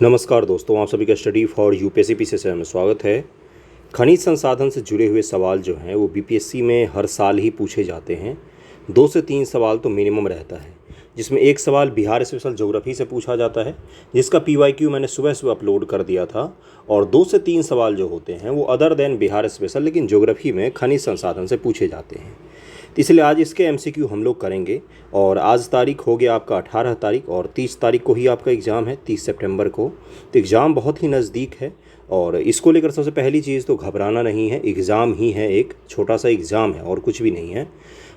नमस्कार दोस्तों, आप सभी का स्टडी फॉर यूपीएससी पीसीएस में स्वागत है। खनिज संसाधन से जुड़े हुए सवाल जो हैं वो बीपीएससी में हर साल ही पूछे जाते हैं। 2 से 3 सवाल तो मिनिमम रहता है, जिसमें एक सवाल बिहार स्पेशल ज्योग्राफी से पूछा जाता है, जिसका पीवाईक्यू मैंने सुबह सुबह अपलोड कर दिया था। और 2 से 3 सवाल जो होते हैं वो अदर देन बिहार स्पेशल लेकिन ज्योग्राफी में खनिज संसाधन से पूछे जाते हैं। तो इसलिए आज इसके एमसीक्यू हम लोग करेंगे। और आज तारीख हो गया आपका 18 तारीख और 30 तारीख को ही आपका एग्ज़ाम है, 30 सितंबर को। तो एग्ज़ाम बहुत ही नज़दीक है और इसको लेकर सबसे पहली चीज़ तो घबराना नहीं है। एग्ज़ाम ही है, एक छोटा सा एग्ज़ाम है और कुछ भी नहीं है।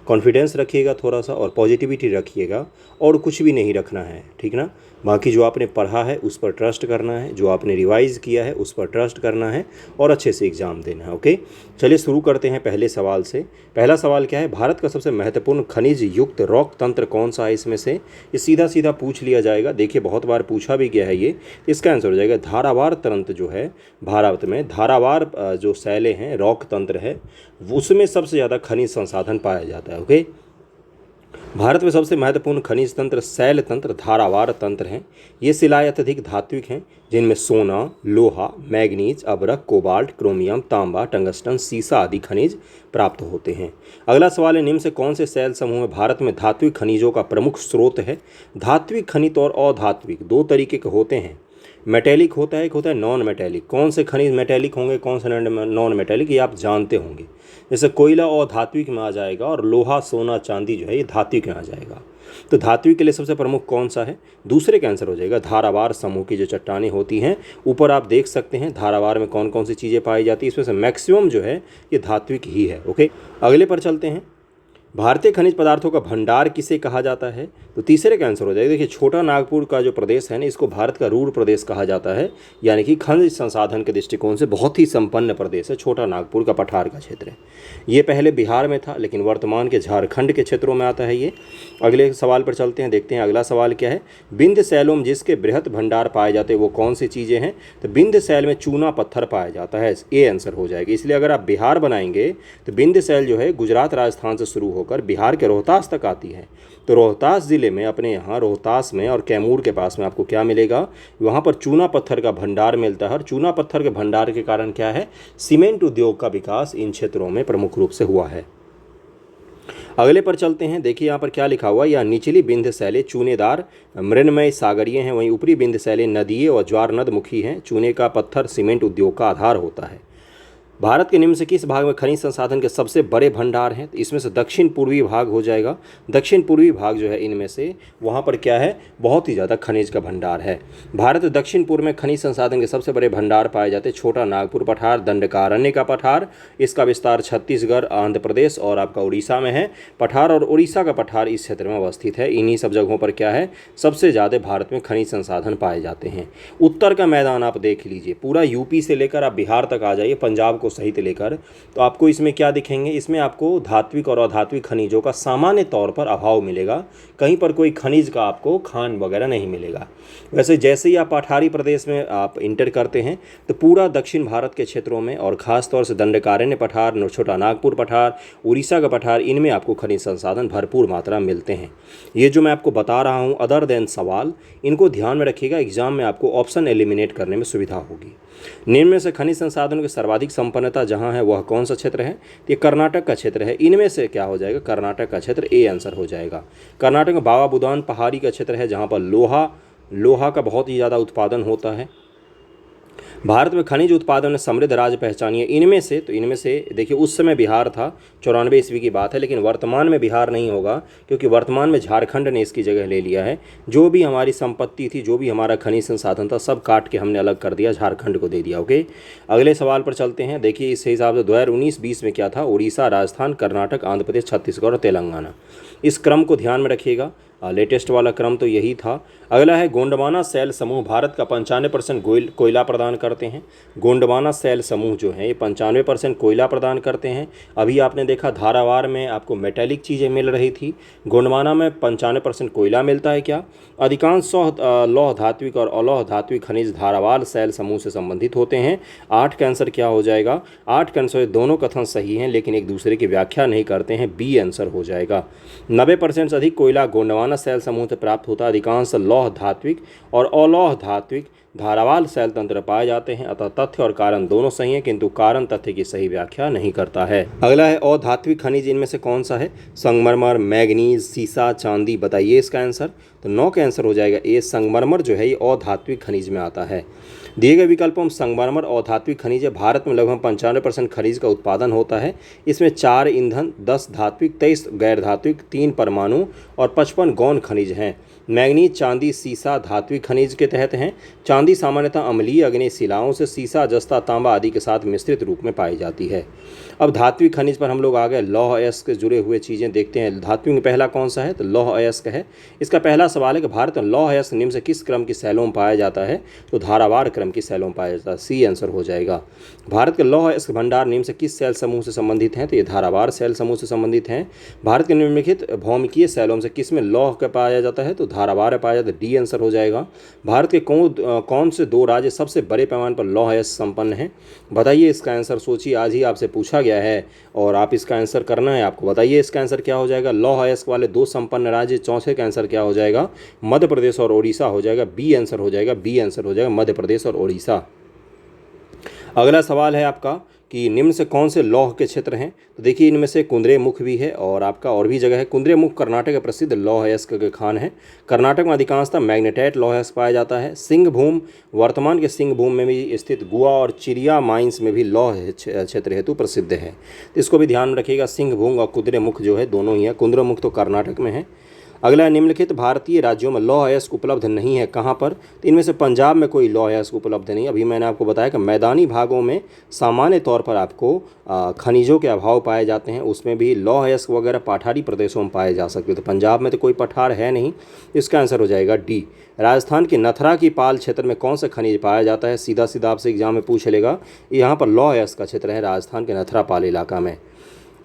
कॉन्फिडेंस रखिएगा थोड़ा सा और पॉजिटिविटी रखिएगा और कुछ भी नहीं रखना है, ठीक ना। बाकी जो आपने पढ़ा है उस पर ट्रस्ट करना है, जो आपने रिवाइज़ किया है उस पर ट्रस्ट करना है और अच्छे से एग्ज़ाम देना है। ओके, चलिए शुरू करते हैं पहले सवाल से। पहला सवाल क्या है, भारत का सबसे महत्वपूर्ण खनिज युक्त रॉक तंत्र कौन सा है इसमें से। ये सीधा सीधा पूछ लिया जाएगा। देखिए बहुत बार पूछा भी गया है ये। इसका आंसर हो जाएगा धारावार तंत्र जो है भारत में, धारावार जो शैले हैं, रॉक तंत्र है, उसमें सबसे ज़्यादा खनिज संसाधन पाया जाता है। ओके, भारत में सबसे महत्वपूर्ण खनिज तंत्र शैल तंत्र, धारावार तंत्र हैं। ये शिलाएं अत्यधिक धात्विक हैं, जिनमें सोना, लोहा, मैग्नीज, अभ्रक, कोबाल्ट, क्रोमियम, तांबा, टंगस्टन, सीसा आदि खनिज प्राप्त होते हैं। अगला सवाल है, निम्न से कौन से शैल समूह में भारत में धात्विक खनिजों का प्रमुख स्रोत है। धात्विक खनिज और अधात्विक दो तरीके के होते हैं। मेटेलिक होता है, एक होता है नॉन मेटेलिक। कौन से खनिज मेटेलिक होंगे, कौन से नॉन मेटेलिक, ये आप जानते होंगे। जैसे कोयला और धात्विक में आ जाएगा और लोहा, सोना, चांदी जो है ये धात्विक में आ जाएगा। तो धात्विक के लिए सबसे प्रमुख कौन सा है, दूसरे का आंसर हो जाएगा धारावार समूह की जो चट्टानें होती हैं। ऊपर आप देख सकते हैं धारावार में कौन कौन सी चीज़ें पाई जाती है, इसमें से मैक्सिमम जो है ये धात्विक ही है। ओके, अगले पर चलते हैं। भारतीय खनिज पदार्थों का भंडार किसे कहा जाता है, तो तीसरे का आंसर हो जाएगा। देखिए छोटा नागपुर का जो प्रदेश है ना, इसको भारत का रूर प्रदेश कहा जाता है, यानी कि खनिज संसाधन के दृष्टिकोण से बहुत ही संपन्न प्रदेश है छोटा नागपुर का, पठार का क्षेत्र है। ये पहले बिहार में था लेकिन वर्तमान के झारखंड के क्षेत्रों में आता है ये। अगले सवाल पर चलते हैं, देखते हैं अगला सवाल क्या है। विंध्य शैलों में जिसके बृहत भंडार पाए जाते हैं वो कौन सी चीज़ें हैं, तो विंध्य शैल में चूना पत्थर पाया जाता है, ये आंसर हो जाएगा। इसलिए अगर आप बिहार बनाएंगे तो विंध्य शैल जो है गुजरात राजस्थान से शुरू होकर बिहार के रोहतास तक आती है। तो रोहतास ज़िले में, अपने यहाँ रोहतास में और कैमूर के पास में आपको क्या मिलेगा, वहाँ पर चूना पत्थर का भंडार मिलता है। और चूना पत्थर के भंडार के कारण क्या है, सीमेंट उद्योग का विकास इन क्षेत्रों में प्रमुख रूप से हुआ है। अगले पर चलते हैं, देखिए यहाँ पर क्या लिखा हुआ है। यह निचली विंध्य शैलें चूनेदार मृण्मय सागरीय हैं, वहीं ऊपरी विंध्य शैलें नदीय और ज्वार नदमुखी हैं। चूने का पत्थर सीमेंट उद्योग का आधार होता है। भारत के निम्न से किस भाग में खनिज संसाधन के सबसे बड़े भंडार हैं, तो इसमें से दक्षिण पूर्वी भाग हो जाएगा। दक्षिण पूर्वी भाग जो है इनमें से, वहाँ पर क्या है, बहुत ही ज़्यादा खनिज का भंडार है। भारत दक्षिण पूर्व में खनिज संसाधन के सबसे बड़े भंडार पाए जाते हैं। छोटा नागपुर पठार, दंडकारण्य का पठार, इसका विस्तार छत्तीसगढ़, आंध्र प्रदेश और आपका उड़ीसा में है। पठार और उड़ीसा का पठार इस क्षेत्र में अवस्थित है। इन्हीं सब जगहों पर क्या है, सबसे ज़्यादा भारत में खनिज संसाधन पाए जाते हैं। उत्तर का मैदान आप देख लीजिए, पूरा यूपी से लेकर आप बिहार तक आ जाइए, पंजाब को सहित लेकर, तो आपको इसमें क्या दिखेंगे, इसमें आपको धात्विक और अधात्विक खनिजों का सामान्य तौर पर अभाव मिलेगा। कहीं पर कोई खनिज का आपको खान वगैरह नहीं मिलेगा। वैसे जैसे ही आप पठारी प्रदेश में आप इंटर करते हैं तो पूरा दक्षिण भारत के क्षेत्रों में और ख़ास तौर से दंडकारण्य पठार, छोटा नागपुर पठार, उड़ीसा का पठार, इनमें आपको खनिज संसाधन भरपूर मात्रा में मिलते हैं। ये जो मैं आपको बता रहा हूँ अदर देन सवाल, इनको ध्यान में रखिएगा, एग्जाम में आपको ऑप्शन एलिमिनेट करने में सुविधा होगी। निम्न में से खनिज संसाधनों की सर्वाधिक संपन्नता जहां है वह कौन सा क्षेत्र है, ये कर्नाटक का क्षेत्र है। इनमें से क्या हो जाएगा, कर्नाटक का क्षेत्र, ए आंसर हो जाएगा। कर्नाटक में बाबा बुदान पहाड़ी का क्षेत्र है, जहां पर लोहा का बहुत ही ज़्यादा उत्पादन होता है। भारत में खनिज उत्पादन में समृद्ध राज्य पहचानिए इनमें से, तो इनमें से देखिए उस समय बिहार था, 94 ईस्वी की बात है, लेकिन वर्तमान में बिहार नहीं होगा क्योंकि वर्तमान में झारखंड ने इसकी जगह ले लिया है। जो भी हमारी संपत्ति थी, जो भी हमारा खनिज संसाधन था, सब काट के हमने अलग कर दिया, झारखंड को दे दिया। ओके, अगले सवाल पर चलते हैं। देखिए इस हिसाब से 2019-20 में क्या था, उड़ीसा, राजस्थान, कर्नाटक, आंध्र प्रदेश, छत्तीसगढ़ और तेलंगाना। इस क्रम को ध्यान में रखिएगा, लेटेस्ट वाला क्रम तो यही था। अगला है गोंडवाना शैल समूह भारत का 95% कोयला प्रदान करते हैं। गोंडवाना शैल समूह जो है ये 95% कोयला प्रदान करते हैं। अभी आपने देखा धारावार में आपको मेटेलिक चीज़ें मिल रही थी, गोंडवाना में 95% कोयला मिलता है। क्या अधिकांश लौह धात्विक और अलौह धात्विक खनिज धारावार शैल समूह से संबंधित होते हैं। 8 का आंसर क्या हो जाएगा, 8 का आंसर, दोनों कथन सही हैं लेकिन एक दूसरे की व्याख्या नहीं करते हैं, बी आंसर हो जाएगा। 90% से अधिक कोयला गोंडवाना शैल समूह से प्राप्त होता है। अधिकांश लौह धात्विक और अलौह धात्विक धारावार शैल तंत्र पाए जाते हैं। अतः तथ्य और कारण दोनों सही हैं, किंतु कारण तथ्य की सही व्याख्या नहीं करता है। अगला है अधात्विक खनिज, इनमें से कौन सा है? संगमरमर, मैग्नीज, सीसा, चांदी। बताइए इसका आंसर। तो 9 का आंसर हो जाएगा ए, संगमरमर जो है ये अधात्विक खनिज में आता है। दिए गए विकल्पों में संगमरमर अधात्विक खनिज है। भारत में लगभग 95% खनिज का उत्पादन होता है। इसमें 4 ईंधन, 10 धात्विक, 23 गैर धात्विक, 3 परमाणु और 55 गौण खनिज हैं। मैग्नीज, चांदी, सीसा धात्विक खनिज के तहत हैं। चांदी सामान्यतः अम्लीय अग्नेय शिलाओं से सीसा, जस्ता, तांबा आदि के साथ मिश्रित रूप में पाई जाती है। अब धात्विक खनिज पर हम लोग आ गए। लौह अयस्क जुड़े हुए चीज़ें देखते हैं। धात्विक में पहला कौन सा है? तो लौह अयस्क है। इसका पहला सवाल है कि भारत में लौह अयस्क निम्न से किस क्रम की शैलों में पाया जाता है? तो धारावार क्रम की शैलों में पाया जाता है। सी आंसर हो जाएगा। भारत के लौह अयस्क भंडार निम्न से किस शैल समूह से संबंधित हैं? तो ये धारावार शैल समूह से संबंधित हैं। भारत के निम्नलिखित भौमिकीय शैलों से किस में लौह का पाया जाता है? तो धारावार पाया जाता है। डी आंसर हो जाएगा। भारत के कौन से 2 राज्य सबसे बड़े पैमाने पर लौह अयस्क संपन्न हैं? बताइए इसका आंसर। सोचिए, आज ही आपसे पूछा गया है और आप इसका आंसर करना है आपको। बताइए इसका आंसर क्या हो जाएगा? लौह अयस्क वाले 2 संपन्न राज्य। चौथे का आंसर क्या हो जाएगा? मध्य प्रदेश और ओडिशा हो जाएगा। बी आंसर हो जाएगा। बी आंसर हो जाएगा, मध्य प्रदेश और ओडिशा। अगला सवाल है आपका कि निम्न से कौन से लौह के क्षेत्र हैं? तो देखिए इनमें से कुंद्रेमुख भी है और आपका और भी जगह है। कुंद्रेमुख कर्नाटक का प्रसिद्ध लौह अयस्क के खान है। कर्नाटक में अधिकांशतः मैग्नेटाइट लौह अयस्क पाया जाता है। सिंहभूम, वर्तमान के सिंहभूम में भी स्थित गुआ और चिरिया माइंस में भी लौह क्षेत्र हेतु प्रसिद्ध है। तो इसको भी ध्यान रखिएगा। सिंहभूम और कुंद्रेमुख जो है दोनों ही है। कुंद्रेमुख तो कर्नाटक में है। अगला, निम्नलिखित भारतीय राज्यों में लौह अयस्क उपलब्ध नहीं है, कहाँ पर? तो इनमें से पंजाब में कोई लौह अयस्क उपलब्ध नहीं। अभी मैंने आपको बताया कि मैदानी भागों में सामान्य तौर पर आपको खनिजों के अभाव पाए जाते हैं। उसमें भी लौह अयस्क वगैरह पठारी प्रदेशों में पाए जा सकते हैं। तो पंजाब में तो कोई पठार है नहीं। इसका आंसर हो जाएगा डी। राजस्थान के नथरा की पाल क्षेत्र में कौन सा खनिज पाया जाता है? सीधा सीधा आपसे एग्जाम में पूछ लेगा। यहाँ पर लौह अयस्क का क्षेत्र है राजस्थान के नथरा पाल इलाका में।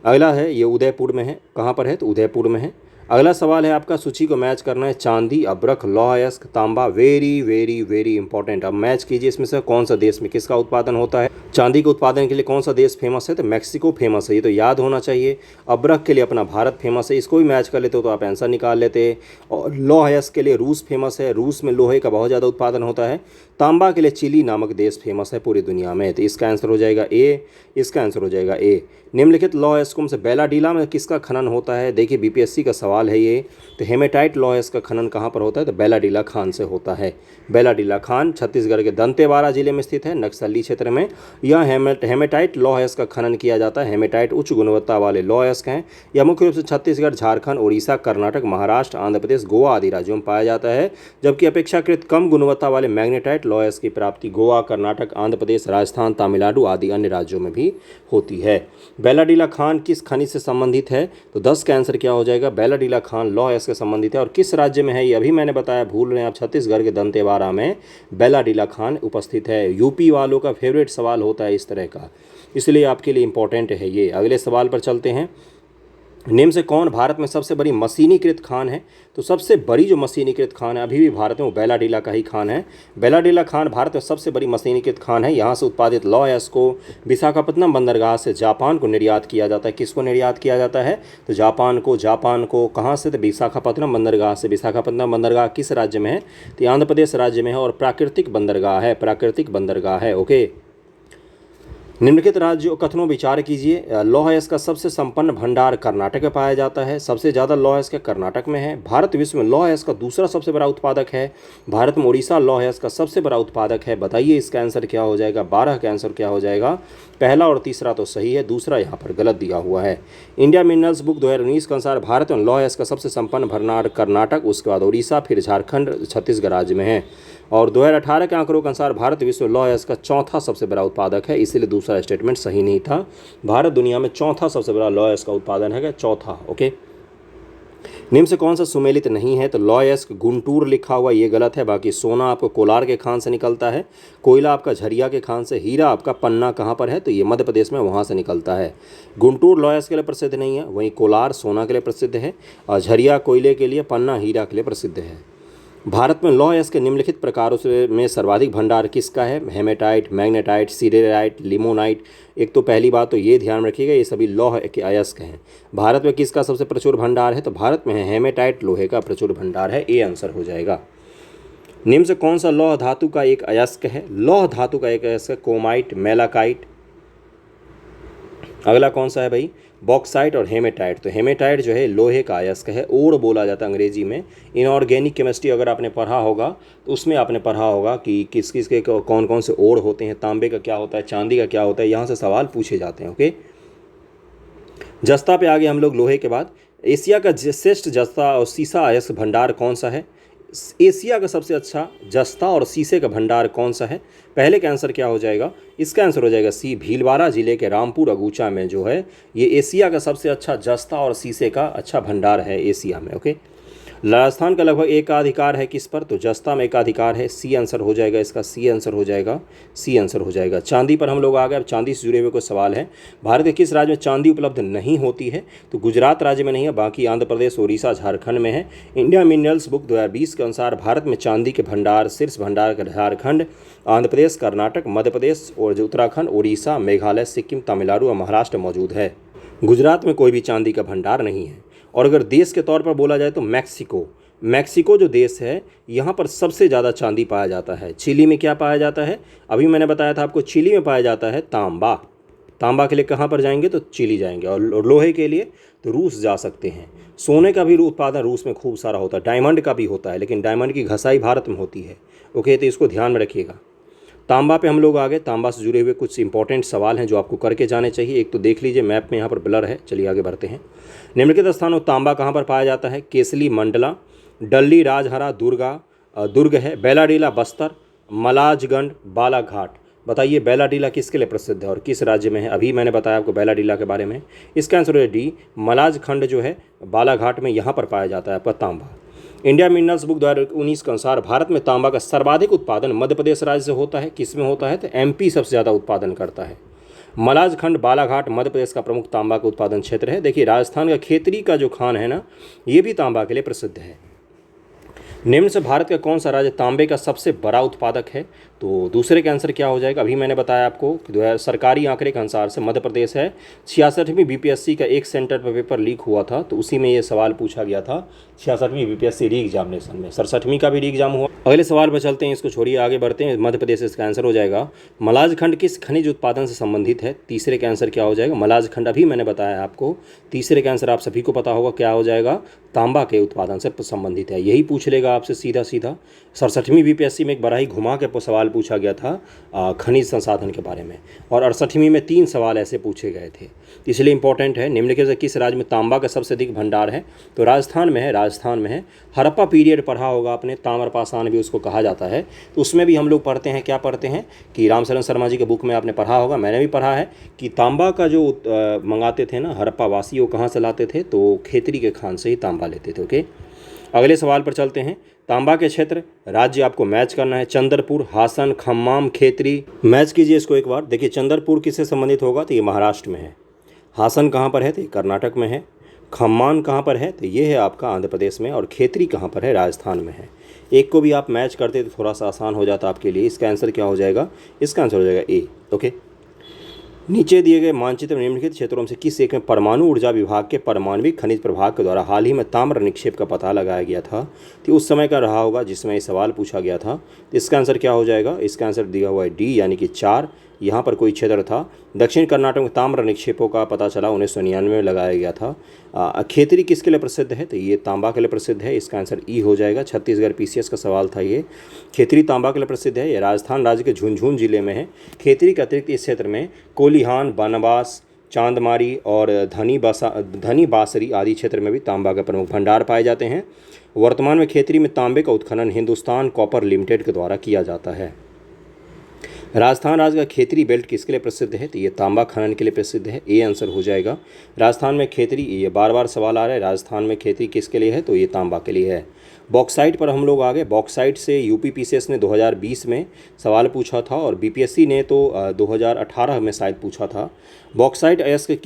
अगला है, ये उदयपुर में है। कहाँ पर है? तो उदयपुर में है। अगला सवाल है आपका, सूची को मैच करना है। चांदी, अब्रख, लौह अयस्क, तांबा। Very very very important. अब मैच कीजिए इसमें से कौन सा देश में किसका उत्पादन होता है। चांदी के उत्पादन के लिए कौन सा देश फेमस है? तो मैक्सिको फेमस है, ये तो याद होना चाहिए। अब्रख के लिए अपना भारत फेमस है, इसको भी मैच कर लेते हो तो आप आंसर निकाल लेते। और लौह अयस्क के लिए रूस फेमस है, रूस में लोहे का बहुत ज़्यादा उत्पादन होता है। तांबा के लिए चिली नामक देश फेमस है पूरी दुनिया में। तो इसका आंसर हो जाएगा ए। इसका आंसर हो जाएगा ए। निम्नलिखित लौह अयस्कों से बेलाडीला में किसका खनन होता है? देखिए बीपीएससी का सवाल है ये। तो हेमेटाइट लौह अयस्क का खनन कहाँ पर होता है? तो बेलाडीला खान से होता है। बेलाडीला खान छत्तीसगढ़ के दंतेवाड़ा जिले में स्थित है, नक्सली क्षेत्र में। यह हेमेटाइट लौह अयस्क का खनन किया जाता है। हेमेटाइट उच्च गुणवत्ता वाले लौह अयस्क हैं। यह मुख्य रूप से छत्तीसगढ़, झारखंड, उड़ीसा, कर्नाटक, महाराष्ट्र, आंध्र प्रदेश, गोवा आदि राज्यों में पाया जाता है। जबकि अपेक्षाकृत कम गुणवत्ता वाले मैग्नेटाइट लौह अयस्क की प्राप्ति गोवा, कर्नाटक, आंध्र प्रदेश, राजस्थान, तमिलनाडु आदि अन्य राज्यों में भी होती है। बेलाडीला खान किस खनिज से संबंधित है? तो 10 का आंसर क्या हो जाएगा? बेलाडीला खान लौह अयस्क से संबंधित है। और किस राज्य में है ये अभी मैंने बताया, भूल रहे हैं आप। छत्तीसगढ़ के दंतेवाड़ा में बेलाडीला खान उपस्थित है। यूपी वालों का फेवरेट सवाल होता है इस तरह का, इसलिए आपके लिए इंपॉर्टेंट है ये। अगले सवाल पर चलते हैं। निम्न से कौन भारत में सबसे बड़ी मशीनीकृत खान है? तो सबसे बड़ी जो मशीनीकृत खान है अभी भी भारत में वो बेलाडीला का ही खान है। बेलाडीला खान भारत में सबसे बड़ी मशीनीकृत खान है। यहाँ से उत्पादित लौह अयस्क को विशाखापत्तनम बंदरगाह से जापान को निर्यात किया जाता है। किसको निर्यात किया जाता है? तो जापान को कहाँ से? तो विशाखापत्तनम बंदरगाह से। विशाखापत्तनम बंदरगाह किस राज्य में है? तो आंध्र प्रदेश राज्य में है और प्राकृतिक बंदरगाह है। प्राकृतिक बंदरगाह है। ओके, निम्नलिखित राज्यों कथनों विचार कीजिए। लौह अयस्क का सबसे संपन्न भंडार कर्नाटक में पाया जाता है। सबसे ज़्यादा लौह अयस्क कर्नाटक में है। भारत विश्व में लौह अयस्क का दूसरा सबसे बड़ा उत्पादक है। भारत में उड़ीसा लौह अयस्क का सबसे बड़ा उत्पादक है। बताइए इसका आंसर क्या हो जाएगा? 12 का आंसर क्या हो जाएगा? पहला और तीसरा तो सही है, दूसरा यहाँ पर गलत दिया हुआ है। इंडिया मिनरल्स बुक 2019 के अनुसार भारत में लौह अयस्क का सबसे संपन्न भंडार कर्नाटक, उसके बाद उड़ीसा, फिर झारखंड, छत्तीसगढ़ राज्य में है। और 2018 के आंकड़ों के अनुसार भारत विश्व में लौह अयस्क का चौथा सबसे बड़ा उत्पादक है, इसीलिए दूसरा स्टेटमेंट सही नहीं था। भारत दुनिया में चौथा सबसे बड़ा लौह अयस्क का उत्पादन है, चौथा। ओके, निम्न से कौन सा सुमेलित नहीं है? तो लौह अयस्क गुंटूर लिखा हुआ, ये गलत है। बाकी सोना आपको कोलार के खान से निकलता है, कोयला आपका झरिया के खान से, हीरा आपका पन्ना कहाँ पर है? तो ये मध्य प्रदेश में, वहाँ से निकलता है। गुंटूर लौह अयस्क के लिए प्रसिद्ध नहीं है, वहीं कोलार सोना के लिए प्रसिद्ध है, और झरिया कोयले के लिए, पन्ना हीरा के लिए प्रसिद्ध है। भारत में लौह अयस्क के निम्नलिखित प्रकारों में सर्वाधिक भंडार किसका है? Haematite, magnetite, siderite, limonite. एक तो पहली बात तो ये ध्यान रखिएगा, ये सभी लौह के अयस्क हैं। भारत में किसका सबसे प्रचुर भंडार है? तो भारत में है हेमेटाइट लोहे का प्रचुर भंडार है। ए आंसर हो जाएगा। निम्न से कौन सा लौह धातु का एक अयस्क है? लौह धातु का एक अयस्क है क्रोमाइट, मेलाकाइट। अगला कौन सा है भाई? बॉक्साइट और हेमेटाइट। तो हेमेटाइट जो है लोहे का अयस्क है, ओर बोला जाता है अंग्रेजी में। इनऑर्गेनिक केमिस्ट्री अगर आपने पढ़ा होगा तो उसमें आपने पढ़ा होगा कि किस किस के कौन कौन से ओर होते हैं, तांबे का क्या होता है, चांदी का क्या होता है, यहाँ से सवाल पूछे जाते हैं। ओके, जस्ता पे आगे हम लोग लोहे के बाद। एशिया का श्रेष्ठ जस्ता और सीसा अयस्क भंडार कौन सा है? एशिया का सबसे अच्छा जस्ता और शीशे का भंडार कौन सा है? पहले का आंसर क्या हो जाएगा? इसका आंसर हो जाएगा सी, भीलवाड़ा जिले के रामपुर अगूचा में जो है ये एशिया का सबसे अच्छा जस्ता और शीशे का अच्छा भंडार है एशिया में। ओके, राजस्थान का लगभग एकाधिकार है किस पर? तो जस्ता में एकाधिकार है। सी आंसर हो जाएगा इसका, सी आंसर हो जाएगा, सी आंसर हो जाएगा। चांदी पर हम लोग आ गए। अब चांदी से जुड़े हुए कोई सवाल है। भारत के किस राज्य में चांदी उपलब्ध नहीं होती है? तो गुजरात राज्य में नहीं है, बाकी आंध्र प्रदेश, उड़ीसा, झारखंड में है। इंडिया मिनरल्स बुक 2020 के अनुसार भारत में चांदी के भंडार शीर्ष भंडार झारखंड, आंध्र प्रदेश, कर्नाटक, मध्य प्रदेश और उत्तराखंड, उड़ीसा, मेघालय, सिक्किम, तमिलनाडु और महाराष्ट्र मौजूद है। गुजरात में कोई भी चांदी का भंडार नहीं है। और अगर देश के तौर पर बोला जाए तो मैक्सिको जो देश है यहाँ पर सबसे ज़्यादा चांदी पाया जाता है। चिली में क्या पाया जाता है? अभी मैंने बताया था आपको, चिली में पाया जाता है तांबा। तांबा के लिए कहाँ पर जाएंगे? तो चिली जाएंगे। और लोहे के लिए तो रूस जा सकते हैं। सोने का भी उत्पादन रूस में खूब सारा होता है, डायमंड का भी होता है, लेकिन डायमंड की घसाई भारत में होती है। ओके, तो इसको ध्यान में रखिएगा। तांबा पे हम लोग आ गए। तांबा से जुड़े हुए कुछ इंपॉर्टेंट सवाल हैं जो आपको करके जाने चाहिए। एक तो देख लीजिए, मैप में यहाँ पर ब्लर है। चलिए आगे बढ़ते हैं। निम्नलिखित स्थानों तांबा कहाँ पर पाया जाता है? केसली मंडला, डल्ली राजहरा दुर्ग है, बेलाडीला बस्तर, मलाजगंड, बालाघाट। बताइए बेलाडीला किसके लिए प्रसिद्ध है और किस राज्य में है? अभी मैंने बताया आपको बेलाडीला के बारे में। इसका आंसर है डी, मलाजखंड जो है बालाघाट में, यहाँ पर पाया जाता है आपका तांबा। इंडिया मिनरल्स बुक 2019 के अनुसार भारत में तांबा का सर्वाधिक उत्पादन मध्य प्रदेश राज्य से होता है। किस में होता है? तो एमपी सबसे ज़्यादा उत्पादन करता है। मलाजखंड, बालाघाट मध्य प्रदेश का प्रमुख तांबा का उत्पादन क्षेत्र है। देखिए राजस्थान का खेतरी का जो खान है ना, ये भी तांबा के लिए प्रसिद्ध है। निम्न से भारत का कौन सा राज्य तांबे का सबसे बड़ा उत्पादक है? तो दूसरे का आंसर क्या हो जाएगा? अभी मैंने बताया आपको कि सरकारी आंकड़े के अनुसार से मध्य प्रदेश है। 66वीं बीपीएससी का एक सेंटर पर पेपर लीक हुआ था, तो उसी में ये सवाल पूछा गया था 66वीं बीपीएससी री एग्जामिनेशन में। 67वीं का भी री एग्जाम हुआ। अगले सवाल पर चलते हैं, इसको छोड़िए आगे बढ़ते हैं। मध्य प्रदेश इसका आंसर हो जाएगा। मलाजखंड किस खनिज उत्पादन से संबंधित है? तीसरे का आंसर क्या हो जाएगा? मलाजखंड अभी मैंने बताया आपको। तीसरे का आंसर आप सभी को पता होगा क्या हो जाएगा? तांबा के उत्पादन से संबंधित है। यही पूछ लेगा आपसे सीधा सीधा। 67वीं बीपीएससी में एक बड़ा ही घुमा के सवाल पूछा गया था खनिज संसाधन के बारे में, और 68वीं में 3 सवाल ऐसे पूछे गए थे, इसलिए इंपॉर्टेंट है। निम्नलिखित से किस राज्य में तांबा का सबसे अधिक भंडार है? तो राजस्थान में है, राजस्थान में है। हड़प्पा पीरियड पढ़ा होगा आपने, ताम्रपाषाण भी उसको कहा जाता है, तो उसमें भी हम लोग पढ़ते हैं, क्या पढ़ते हैं कि रामशरण शर्मा जी के बुक में आपने पढ़ा होगा, मैंने भी पढ़ा है कि तांबा का जो मंगाते थे ना हड़प्पा वासी, वो कहाँ से लाते थे? तो खेतरी के खान से ही तांबा लेते थे। ओके, अगले सवाल पर चलते हैं। तांबा के क्षेत्र राज्य आपको मैच करना है। चंद्रपुर, हासन, खम्माम, खेतरी। मैच कीजिए इसको एक बार। देखिए चंद्रपुर किससे संबंधित होगा? तो ये महाराष्ट्र में है। हासन कहाँ पर है? तो ये कर्नाटक में है। खम्मान कहाँ पर है? तो ये है आपका आंध्र प्रदेश में। और खेतरी कहाँ पर है? राजस्थान में है। एक को भी आप मैच करते तो थोड़ा सा आसान हो जाता आपके लिए। इसका आंसर क्या हो जाएगा? इसका आंसर हो जाएगा ए। ओके, नीचे दिए गए मानचित्र में निम्नलिखित क्षेत्रों में से किस एक में परमाणु ऊर्जा विभाग के परमाणविक खनिज प्रभाग के द्वारा हाल ही में ताम्र निक्षेप का पता लगाया गया था? तो उस समय का रहा होगा जिसमें ये सवाल पूछा गया था। तो इसका आंसर क्या हो जाएगा? इसका आंसर दिया हुआ है डी, यानी कि 4। यहाँ पर कोई क्षेत्र था। दक्षिण कर्नाटक में ताम्र निक्षेपों का पता चला 1999 में लगाया गया था। खेतरी किसके लिए प्रसिद्ध है? तो ये तांबा के लिए प्रसिद्ध है। इसका आंसर ई हो जाएगा। छत्तीसगढ़ पीसीएस का सवाल था ये। खेतरी तांबा के लिए प्रसिद्ध है। ये राजस्थान राज्य के झुंझुनू जिले में है। खेतरी के अतिरिक्त इस क्षेत्र में कोलिहान, बनवास, चांदमारी और धनी बासरी आदि क्षेत्र में भी तांबा के प्रमुख भंडार पाए जाते हैं। वर्तमान में खेतरी में तांबे का उत्खनन हिंदुस्तान कॉपर लिमिटेड के द्वारा किया जाता है। राजस्थान राज्य का खेतरी बेल्ट किसके लिए प्रसिद्ध है? तो ये तांबा खनन के लिए प्रसिद्ध है। ए आंसर हो जाएगा। राजस्थान में खेतरी, ये बार बार सवाल आ रहा है, राजस्थान में खेतरी किसके लिए है? तो ये तांबा के लिए है। बॉक्साइट पर हम लोग आ गए। बॉक्साइट से यूपी पीसीएस ने 2020 में सवाल पूछा था और बीपीएससी ने तो 2018 में शायद पूछा था। बॉक्साइट अयस्क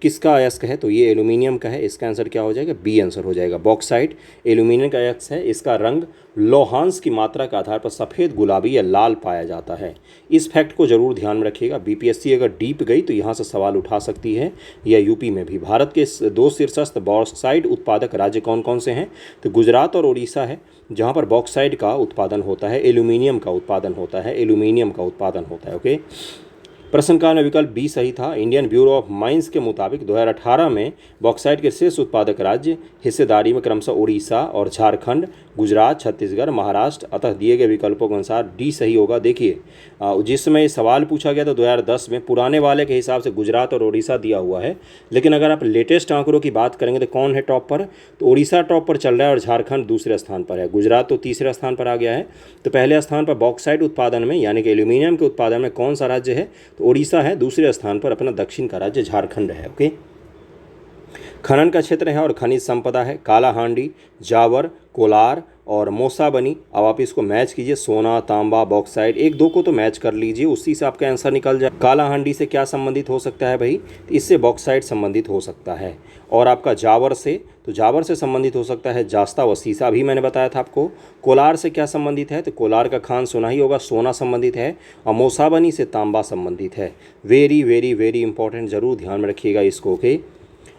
किसका अयस्क है? तो ये एल्यूमिनियम का है। इसका आंसर क्या हो जाएगा? बी आंसर हो जाएगा। बॉक्साइट एल्यूमिनियम का अयस्क है। इसका रंग लौहांश की मात्रा के आधार पर सफ़ेद, गुलाबी या लाल पाया जाता है। इस फैक्ट को जरूर ध्यान में रखिएगा। बीपीएससी अगर डीप गई तो यहाँ से सवाल उठा सकती है, या यूपी में भी। भारत के 2 शीर्षस्थ बॉक्साइट उत्पादक राज्य कौन कौन से हैं? तो गुजरात और उड़ीसा है, जहाँ पर बॉक्साइट का उत्पादन होता है, एल्यूमिनियम का उत्पादन होता है, एल्यूमिनियम का उत्पादन होता है। ओके, प्रश्न का विकल्प बी सही था। इंडियन ब्यूरो ऑफ माइंस के मुताबिक 2018 में बॉक्साइट के शीर्ष उत्पादक राज्य हिस्सेदारी में क्रमशः उड़ीसा और झारखंड, गुजरात, छत्तीसगढ़, महाराष्ट्र। अतः दिए गए विकल्पों के अनुसार डी सही होगा। देखिए, जिस समय ये सवाल पूछा गया था 2010 में, पुराने वाले के हिसाब से गुजरात और उड़ीसा दिया हुआ है, लेकिन अगर आप लेटेस्ट आंकड़ों की बात करेंगे तो कौन है टॉप पर? तो उड़ीसा टॉप पर चल रहा है और झारखंड दूसरे स्थान पर है। गुजरात तो तीसरे स्थान पर आ गया है। तो पहले स्थान पर बॉक्साइट उत्पादन में, यानी कि एल्यूमिनियम के उत्पादन में कौन सा राज्य है? तो उड़ीसा है। दूसरे स्थान पर अपना दक्षिण का राज्य झारखंड है। ओके, खनन का क्षेत्र है और खनिज संपदा है कालाहांडी, जावर, कोलार और मोसाबनी। अब आप इसको मैच कीजिए, सोना, तांबा, बॉक्साइट, एक दो को तो मैच कर लीजिए, उसी से आपका आंसर निकल जाए। कालाहांडी से क्या संबंधित हो सकता है भाई? तो इससे बॉक्साइट संबंधित हो सकता है। और आपका जावर से, तो जावर से संबंधित हो सकता है जास्ता व सीसा, भी मैंने बताया था आपको। कोलार से क्या संबंधित है? तो कोलार का खान सोना ही होगा, सोना संबंधित है। और मोसाबनी से तांबा संबंधित है। वेरी वेरी वेरी इंपॉर्टेंट, जरूर ध्यान में रखिएगा इसको। ओके,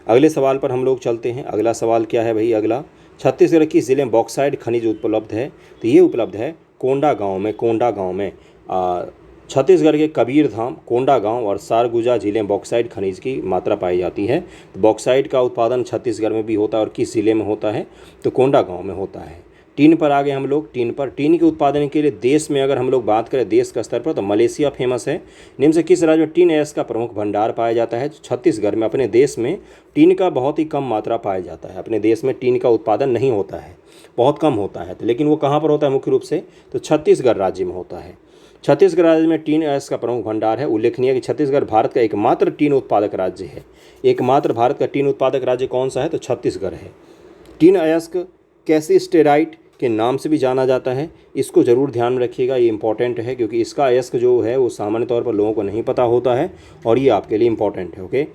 अगले सवाल पर हम लोग चलते हैं। अगला सवाल क्या है भाई? अगला, छत्तीसगढ़ किस जिले में बॉक्साइट खनिज उपलब्ध है? तो ये उपलब्ध है कोंडागांव में। कोंडागांव में छत्तीसगढ़ के कबीरधाम, कोंडागांव और सारगुजा जिले में बॉक्साइट खनिज की मात्रा पाई जाती है। तो बॉक्साइट का उत्पादन छत्तीसगढ़ में भी होता है, और किस जिले में होता है? तो कोंडागांव में होता है। टीन पर आ गए हम लोग। टीन पर, टीन के उत्पादन के लिए देश में अगर हम लोग बात करें देश का स्तर पर, तो मलेशिया फेमस है। निम्न से किस राज्य में टीन एस का प्रमुख भंडार पाया जाता है? तो छत्तीसगढ़ में। अपने देश में टीन का बहुत ही कम मात्रा पाया जाता है। अपने देश में टीन का उत्पादन नहीं होता है, बहुत कम होता है। तो लेकिन वो कहाँ पर होता है मुख्य रूप से? तो छत्तीसगढ़ राज्य में होता है। छत्तीसगढ़ राज्य में टीन एस का प्रमुख भंडार है। उल्लेखनीय कि छत्तीसगढ़ भारत का एकमात्र टीन उत्पादक राज्य है। एकमात्र भारत का टीन उत्पादक राज्य कौन सा है? तो छत्तीसगढ़ है। टीन अयस्क कैल्सीस्टेराइट के नाम से भी जाना जाता है। इसको ज़रूर ध्यान में रखिएगा, ये इंपॉर्टेंट है, क्योंकि इसका अयस्क जो है वो सामान्य तौर पर लोगों को नहीं पता होता है, और ये आपके लिए इंपॉर्टेंट है। ओके,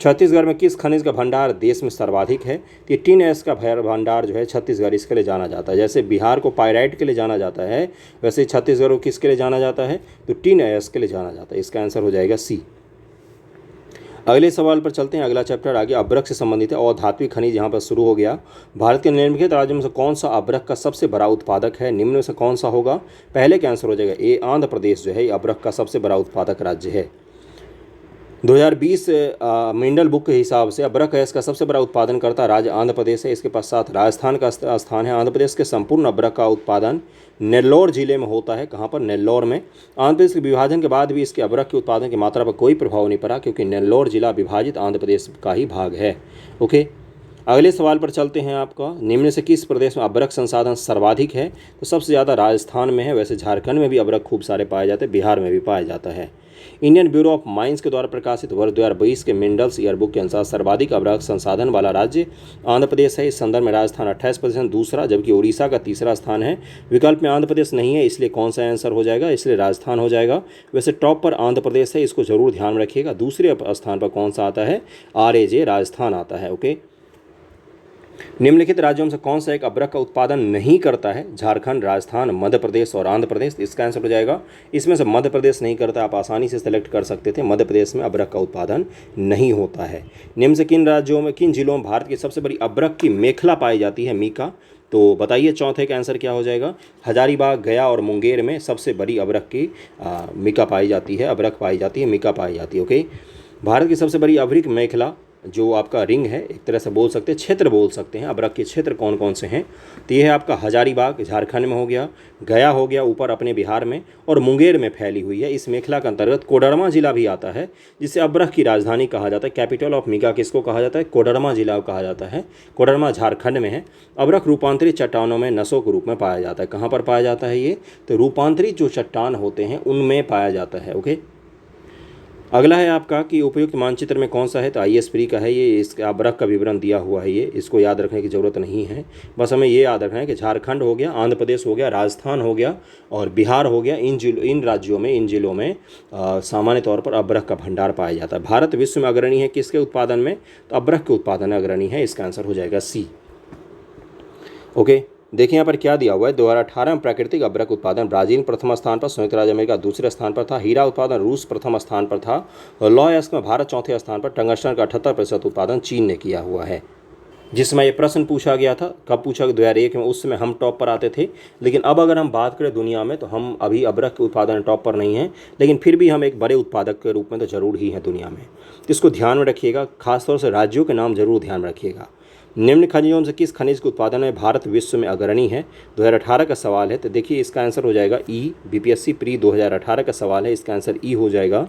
छत्तीसगढ़ में किस खनिज का भंडार देश में सर्वाधिक है? तो टीन एस का भंडार जो है छत्तीसगढ़, इसके लिए जाना जाता है। जैसे बिहार को पायराइट के लिए जाना जाता है, वैसे छत्तीसगढ़ को किसके लिए जाना जाता है? तो टीन एस के लिए जाना जाता है। इसका आंसर हो जाएगा सी। अगले सवाल पर चलते हैं। अगला चैप्टर आगे अभ्रक से संबंधित है, और धात्विक खनिज यहाँ पर शुरू हो गया। भारत के निम्नलिखित राज्यों में से कौन सा अभ्रक का सबसे बड़ा उत्पादक है? निम्न में से कौन सा होगा? पहले का आंसर हो जाएगा ए, आंध्र प्रदेश जो है ये अभ्रक का सबसे बड़ा उत्पादक राज्य है। 2020 मिंडल बुक के हिसाब से अभ्रक गैस का सबसे बड़ा उत्पादनकर्ता राज्य आंध्र प्रदेश है। इसके पश्चात राजस्थान का स्थान है। आंध्र प्रदेश के संपूर्ण अभ्रक का उत्पादन नेल्लौर जिले में होता है। कहाँ पर? नेल्लौर में। आंध्र प्रदेश के विभाजन के बाद भी इसके अभ्रक के उत्पादन की मात्रा पर कोई प्रभाव नहीं पड़ा, क्योंकि नेल्लौर जिला विभाजित आंध्र प्रदेश का ही भाग है। ओके, अगले सवाल पर चलते हैं। आपका, निम्न से किस प्रदेश में अभ्रक संसाधन सर्वाधिक है? तो सबसे ज़्यादा राजस्थान में है। वैसे झारखंड में भी अभ्रक खूब सारे पाए जाते हैं, बिहार में भी पाया जाता है। इंडियन ब्यूरो ऑफ माइंस के द्वारा प्रकाशित वर्ष 2022 के मिंडल्स ईयरबुक के अनुसार सर्वाधिक अभ्रक संसाधन वाला राज्य आंध्र प्रदेश है। इस संदर्भ में राजस्थान 28% दूसरा, जबकि उड़ीसा का तीसरा स्थान है। विकल्प में आंध्र प्रदेश नहीं है, इसलिए कौन सा आंसर हो जाएगा? इसलिए राजस्थान हो जाएगा। वैसे टॉप पर आंध्र प्रदेश है, इसको जरूर ध्यान में रखिएगा। दूसरे स्थान पर कौन सा आता है? RAJ, राजस्थान आता है। ओके, निम्नलिखित राज्यों में से कौन सा एक अभ्रक का उत्पादन नहीं करता है? झारखंड, राजस्थान, मध्य प्रदेश और आंध्र प्रदेश। इसका आंसर हो जाएगा, इसमें से मध्य प्रदेश नहीं करता। आप आसानी से सेलेक्ट कर सकते थे, मध्य प्रदेश में अभ्रक का उत्पादन नहीं होता है। निम्न से किन राज्यों में, किन जिलों में भारत की सबसे बड़ी अभ्रक की मेखला पाई जाती है? मीका। तो बताइए चौथे का आंसर क्या हो जाएगा? हजारीबाग, गया और मुंगेर में सबसे बड़ी अभ्रक की मीका पाई जाती है, अभ्रक पाई जाती है, मीका पाई जाती है। ओके, भारत की सबसे बड़ी अभ्रक मेखला जो आपका रिंग है, एक तरह से बोल सकते हैं, क्षेत्र बोल सकते हैं। अभ्रक के क्षेत्र कौन कौन से हैं? तो ये है आपका हजारीबाग झारखंड में हो गया, गया हो गया ऊपर अपने बिहार में, और मुंगेर में फैली हुई है। इस मेखला के अंतर्गत कोडरमा जिला भी आता है, जिसे अभ्रक की राजधानी कहा जाता है। कैपिटल ऑफ मीका किसको कहा जाता है? कोडरमा जिला कहा जाता है। कोडरमा झारखंड में है। अभ्रक रूपांतरित चट्टानों में नसों के रूप में पाया जाता है। कहाँ पर पाया जाता है ये? तो रूपांतरित जो चट्टान होते हैं उनमें पाया जाता है। ओके, अगला है आपका कि उपयुक्त मानचित्र में कौन सा है? तो IS प्री का है ये। इसका अभ्रक का विवरण दिया हुआ है, ये इसको याद रखने की ज़रूरत नहीं है। बस हमें ये याद रखना है कि झारखंड हो गया, आंध्र प्रदेश हो गया, राजस्थान हो गया और बिहार हो गया। इन राज्यों में, इन जिलों में सामान्य तौर पर अभ्रक का भंडार पाया जाता है। भारत विश्व में अग्रणी है किसके उत्पादन में? तो अभ्रक के उत्पादन में अग्रणी है। इसका आंसर हो जाएगा सी। ओके, देखिए यहाँ पर क्या दिया हुआ है, 2018 में प्राकृतिक अभ्रक उत्पादन ब्राजील प्रथम स्थान पर, संयुक्त राज्य अमेरिका दूसरे स्थान पर था, हीरा उत्पादन रूस प्रथम स्थान पर था और लौह अयस्क में भारत चौथे स्थान पर, टंगस्टन का 78% उत्पादन चीन ने किया हुआ है। जिसमें ये प्रश्न पूछा गया था, कब पूछा गया, 2001 में, उस समय हम टॉप पर आते थे। लेकिन अब अगर हम बात करें दुनिया में तो हम अभी अभ्रक के उत्पादन टॉप पर नहीं हैं, लेकिन फिर भी हम एक बड़े उत्पादक के रूप में तो जरूर ही हैं दुनिया में। तो इसको ध्यान में रखिएगा, खासतौर से राज्यों के नाम जरूर ध्यान में रखिएगा। निम्न खनिजों से किस खनिज के उत्पादन में भारत विश्व में अग्रणी है, 2018 का सवाल है। तो देखिए इसका आंसर हो जाएगा ई, बीपीएससी प्री 2018 का सवाल है, इसका आंसर ई हो जाएगा।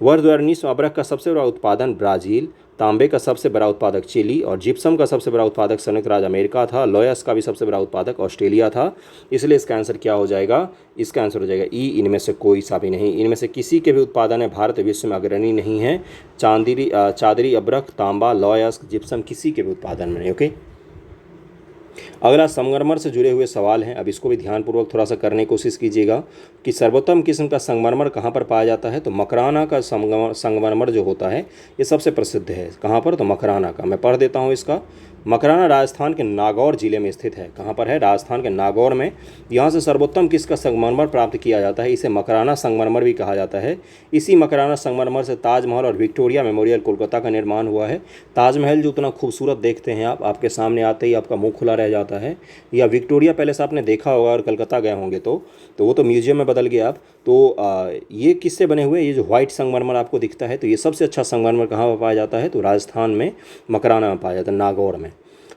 वर्ष 2019 में अभ्रक का सबसे बड़ा उत्पादन ब्राज़ील, तांबे का सबसे बड़ा उत्पादक चिली और जिप्सम का सबसे बड़ा उत्पादक संयुक्त राज्य अमेरिका था, लोयस का भी सबसे बड़ा उत्पादक ऑस्ट्रेलिया था। इसलिए इसका आंसर क्या हो जाएगा, इसका आंसर हो जाएगा ई, इनमें से कोई सा भी नहीं। इनमें से किसी के भी उत्पादन में भारत विश्व में अग्रणी नहीं है। चादरी अभ्रक, तांबा, लोयस, जिप्सम किसी के भी उत्पादन में नहीं। ओके, अगला संगमरमर से जुड़े हुए सवाल हैं। अब इसको भी ध्यानपूर्वक थोड़ा सा करने की कोशिश कीजिएगा कि सर्वोत्तम किस्म का संगमरमर कहाँ पर पाया जाता है। तो मकराना का संगमरमर जो होता है ये सबसे प्रसिद्ध है। कहाँ पर, तो मकराना का। मैं पढ़ देता हूँ इसका। मकराना राजस्थान के नागौर जिले में स्थित है। कहाँ पर है, राजस्थान के नागौर में। यहाँ से सर्वोत्तम किसका संगमरमर प्राप्त किया जाता है, इसे मकराना संगमरमर भी कहा जाता है। इसी मकराना संगमरमर से ताजमहल और विक्टोरिया मेमोरियल कोलकाता का निर्माण हुआ है। ताजमहल जो उतना खूबसूरत देखते हैं आप, आपके सामने आते ही आपका मुंह खुला रह जाता है। या विक्टोरिया पैलेस आपने देखा होगा और कलकत्ता गए होंगे तो वो तो म्यूजियम में बदल गया अब। तो ये किससे बने हुए, ये जो व्हाइट संगमरमर आपको दिखता है, तो ये सबसे अच्छा संगमरमर कहाँ पर पाया जाता है, तो राजस्थान में मकराना में पाया जाता है, नागौर में।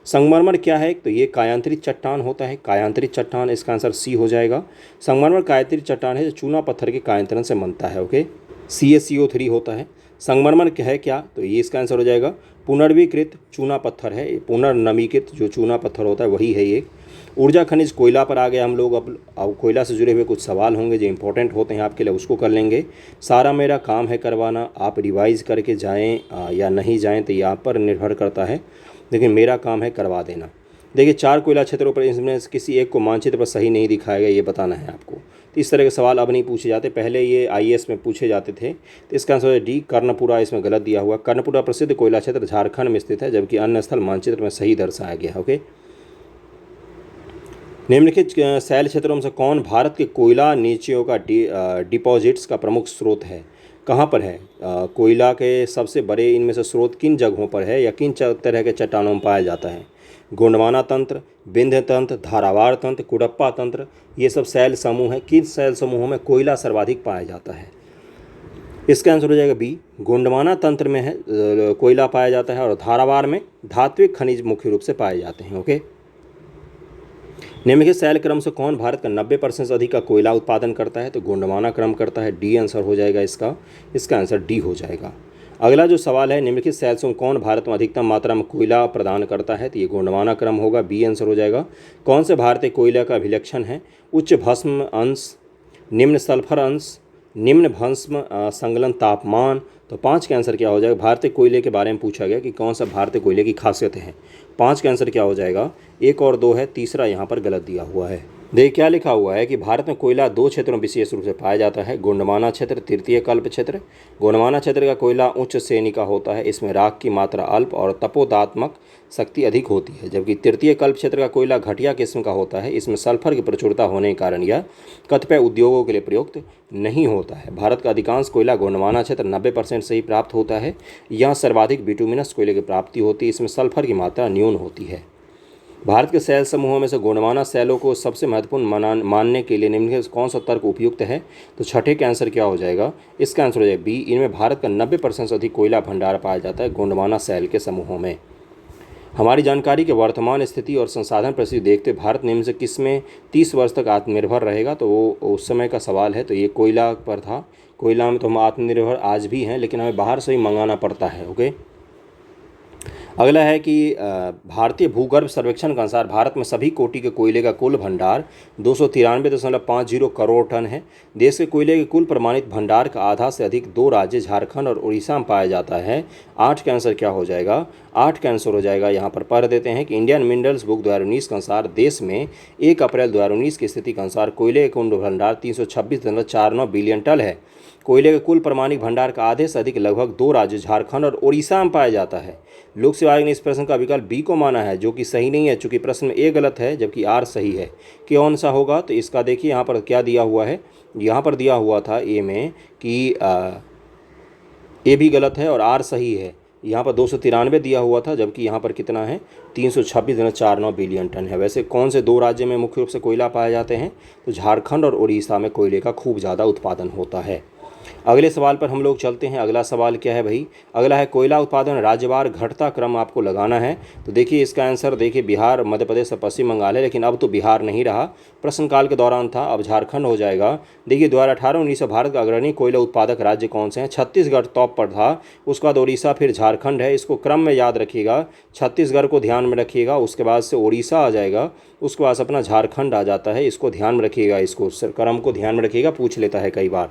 संगमरमर क्या है, तो ये कायांतरित चट्टान होता है, कायांतरित चट्टान, इसका आंसर सी हो जाएगा। संगमरमर कायांतरित चट्टान है जो चूना पत्थर के कायांतरण से बनता है। ओके, CaCO3 होता है। संगमरमर क्या है, क्या, तो ये इसका आंसर हो जाएगा पुनर्वीकृत चूना पत्थर है, पुनर्नवीकृत जो चूना पत्थर होता है वही है ये। ऊर्जा खनिज कोयला पर आ गए हम लोग। अब कोयला से जुड़े हुए कुछ सवाल होंगे जो इंपॉर्टेंट होते हैं आपके लिए, उसको कर लेंगे। सारा मेरा काम है करवाना, आप रिवाइज करके जाएं या नहीं जाएं तो ये आप पर निर्भर करता है, लेकिन मेरा काम है करवा देना। देखिए 4 कोयला क्षेत्रों पर इसमें किसी एक को मानचित्र पर सही नहीं दिखाया गया, ये बताना है आपको। तो इस तरह के सवाल अब नहीं पूछे जाते, पहले ये IAS में पूछे जाते थे। तो इसका आंसर है डी, कर्णपुरा। इसमें गलत दिया हुआ। कर्णपुरा प्रसिद्ध कोयला क्षेत्र झारखंड में स्थित है, जबकि अन्य स्थल मानचित्र में सही दर्शाया गया है। ओके, निम्नलिखित शैल क्षेत्रों में से कौन भारत के कोयला नीचियों का डिपॉजिट्स का प्रमुख स्रोत है। कहाँ पर है, कोयला के सबसे बड़े इनमें से स्रोत किन जगहों पर है या किन तरह के चट्टानों में पाया जाता है। गोंडवाना तंत्र, विंध्य तंत्र, धारावाड़ तंत्र, कुडप्पा तंत्र, ये सब शैल समूह हैं। किन शैल समूहों में कोयला सर्वाधिक पाया जाता है, इसका आंसर हो जाएगा बी, गोंडवाना तंत्र में है कोयला पाया जाता है और धारावाड़ में धात्विक खनिज मुख्य रूप से पाए जाते हैं। ओके, निम्नलिखित शैल क्रम से कौन भारत का 90% से अधिक का कोयला उत्पादन करता है, तो गोंडवाना क्रम करता है, डी आंसर हो जाएगा इसका आंसर डी हो जाएगा। अगला जो सवाल है, निम्नलिखित शैल से कौन भारत में अधिकतम मात्रा में कोयला प्रदान करता है, तो ये गोंडवाना क्रम होगा, बी आंसर हो जाएगा। कौन से भारतीय कोयला का अभिलक्षण है, उच्च भस्म अंश, निम्न सल्फर अंश, निम्न भस्म संगलन तापमान। तो 5 का आंसर क्या हो जाएगा, भारतीय कोयले के बारे में पूछा गया कि कौन सा भारतीय कोयले की खासियत है। 5 का आंसर क्या हो जाएगा, 1 और 2 है, तीसरा यहाँ पर गलत दिया हुआ है। देखिए क्या लिखा हुआ है कि भारत में कोयला 2 क्षेत्रों में विशेष रूप से पाया जाता है, गोंडवाना क्षेत्र, तृतीय कल्प क्षेत्र। गोंडवाना क्षेत्र का कोयला उच्च श्रेणी का होता है, इसमें राख की मात्रा अल्प और तपोदात्मक शक्ति अधिक होती है, जबकि तृतीय कल्प क्षेत्र का कोयला घटिया किस्म का होता है, इसमें सल्फर की प्रचुरता होने के कारण यह कतिपय उद्योगों के लिए प्रयुक्त नहीं होता है। भारत का अधिकांश कोयला गोंडवाना क्षेत्र 90% से ही प्राप्त होता है। यहाँ सर्वाधिक बिटुमिनस कोयले की प्राप्ति होती है, इसमें सल्फर की मात्रा न्यून होती है। भारत के शैल समूहों में से गोंडवाना शैलों को सबसे महत्वपूर्ण मानने के लिए निम्नलिखित कौन सा तर्क उपयुक्त है, तो छठे का आंसर क्या हो जाएगा, इसका आंसर हो जाएगा बी, इनमें भारत का 90% से अधिक कोयला भंडार पाया जाता है गोंडवाना शैल के समूहों में। हमारी जानकारी के वर्तमान स्थिति और संसाधन परिस्थिति देखते भारत निम्न से किस में 30 वर्ष तक आत्मनिर्भर रहेगा, तो वो उस समय का सवाल है। तो ये कोयला पर था, कोयला में तो हम आत्मनिर्भर आज भी हैं, लेकिन हमें बाहर से ही मंगाना पड़ता है। ओके, अगला है कि भारतीय भूगर्भ सर्वेक्षण के अनुसार भारत में सभी कोटि के कोयले का कुल भंडार 293.50 करोड़ टन है। देश के कोयले के कुल प्रमाणित भंडार का आधा से अधिक 2 राज्य झारखंड और उड़ीसा में पाया जाता है। 8 का आंसर क्या हो जाएगा, 8 का आंसर हो जाएगा, यहाँ पर पढ़ देते हैं कि इंडियन मिनरल्स बुक 2019 के अनुसार देश में 1 अप्रैल 2019 की स्थिति के अनुसार कोयले का कुल भंडार 326.49 बिलियन टन है। कोयले के कुल प्रमाणिक भंडार का आधे से अधिक लगभग 2 राज्य झारखंड और उड़ीसा में पाया जाता है। लोक सेवा आयोग ने इस प्रश्न का विकल्प बी को माना है, जो कि सही नहीं है, चूंकि प्रश्न में ए गलत है जबकि आर सही है। कौन सा होगा? तो इसका देखिए यहाँ पर क्या दिया हुआ है, यहाँ पर दिया हुआ था ए में कि ए भी गलत है और आर सही है। यहाँ पर 293 दिया हुआ था जबकि यहाँ पर कितना है, 326.49 बिलियन टन है। वैसे कौन से दो राज्य में मुख्य रूप से कोयला पाए जाते हैं? तो झारखंड और उड़ीसा में कोयले का खूब ज़्यादा उत्पादन होता है। अगले सवाल पर हम लोग चलते हैं। अगला सवाल क्या है भाई? अगला है कोयला उत्पादन राज्यवार घटता क्रम आपको लगाना है। तो देखिए इसका आंसर देखिए बिहार, मध्य प्रदेश और पश्चिम बंगाल है, लेकिन अब तो बिहार नहीं रहा, प्रश्नकाल के दौरान था, अब झारखंड हो जाएगा। देखिए 2018-19 भारत का अग्रणी कोयला उत्पादक राज्य कौन से हैं? छत्तीसगढ़ टॉप पर था, उसके बाद उड़ीसा, फिर झारखंड है। इसको क्रम में याद रखिएगा, छत्तीसगढ़ को ध्यान में रखिएगा, उसके बाद से उड़ीसा आ जाएगा, उसके बाद अपना झारखंड आ जाता है। इसको ध्यान में रखिएगा, इसको क्रम को ध्यान में रखिएगा, पूछ लेता है कई बार।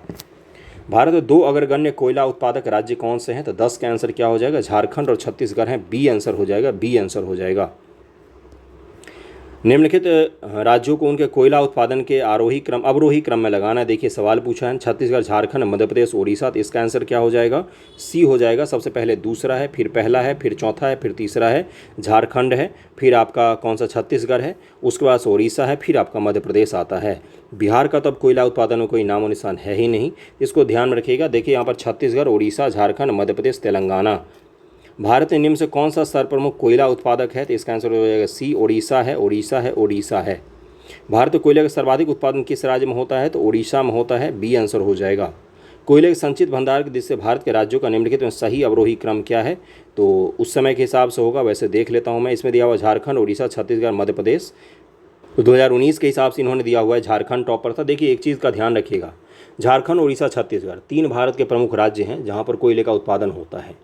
भारत में 2 अग्रगण्य कोयला उत्पादक राज्य कौन से हैं? तो 10 का आंसर क्या हो जाएगा? झारखंड और छत्तीसगढ़ हैं। बी आंसर हो जाएगा, बी आंसर हो जाएगा। निम्नलिखित राज्यों को उनके कोयला उत्पादन के अवरोही क्रम में लगाना है। देखिए सवाल पूछा है छत्तीसगढ़, झारखंड, मध्य प्रदेश, उड़ीसा, तो इसका आंसर क्या हो जाएगा? सी हो जाएगा। सबसे पहले दूसरा है, फिर पहला है, फिर चौथा है, फिर तीसरा है झारखंड है, फिर आपका कौन सा छत्तीसगढ़ है, उसके बाद उड़ीसा है, फिर आपका मध्य प्रदेश आता है। बिहार का तो अब कोयला उत्पादन में कोई नामो निशान है ही नहीं, इसको ध्यान में रखिएगा। देखिए यहाँ पर छत्तीसगढ़, उड़ीसा, झारखंड, मध्य प्रदेश, तेलंगाना। भारत में निम्न से कौन सा सर्वप्रमुख कोयला उत्पादक है? तो इसका आंसर हो जाएगा सी, उड़ीसा है, उड़ीसा है, उड़ीसा है। भारत में कोयले का सर्वाधिक उत्पादन किस राज्य में होता है? तो उड़ीसा में होता है। बी आंसर हो जाएगा। कोयले के संचित भंडार की दृष्टि से भारत के राज्यों का निम्नलिखित में सही अवरोही क्रम क्या है? तो उस समय के हिसाब से होगा, वैसे देख लेता हूँ मैं। इसमें दिया हुआ झारखंड, उड़ीसा, छत्तीसगढ़, मध्य प्रदेश। तो 2019 के हिसाब से इन्होंने दिया हुआ है झारखंड टॉप पर था। देखिए एक चीज़ का ध्यान रखिएगा, झारखंड, उड़ीसा, छत्तीसगढ़ 3 भारत के प्रमुख राज्य हैं जहाँ पर कोयले का उत्पादन होता है।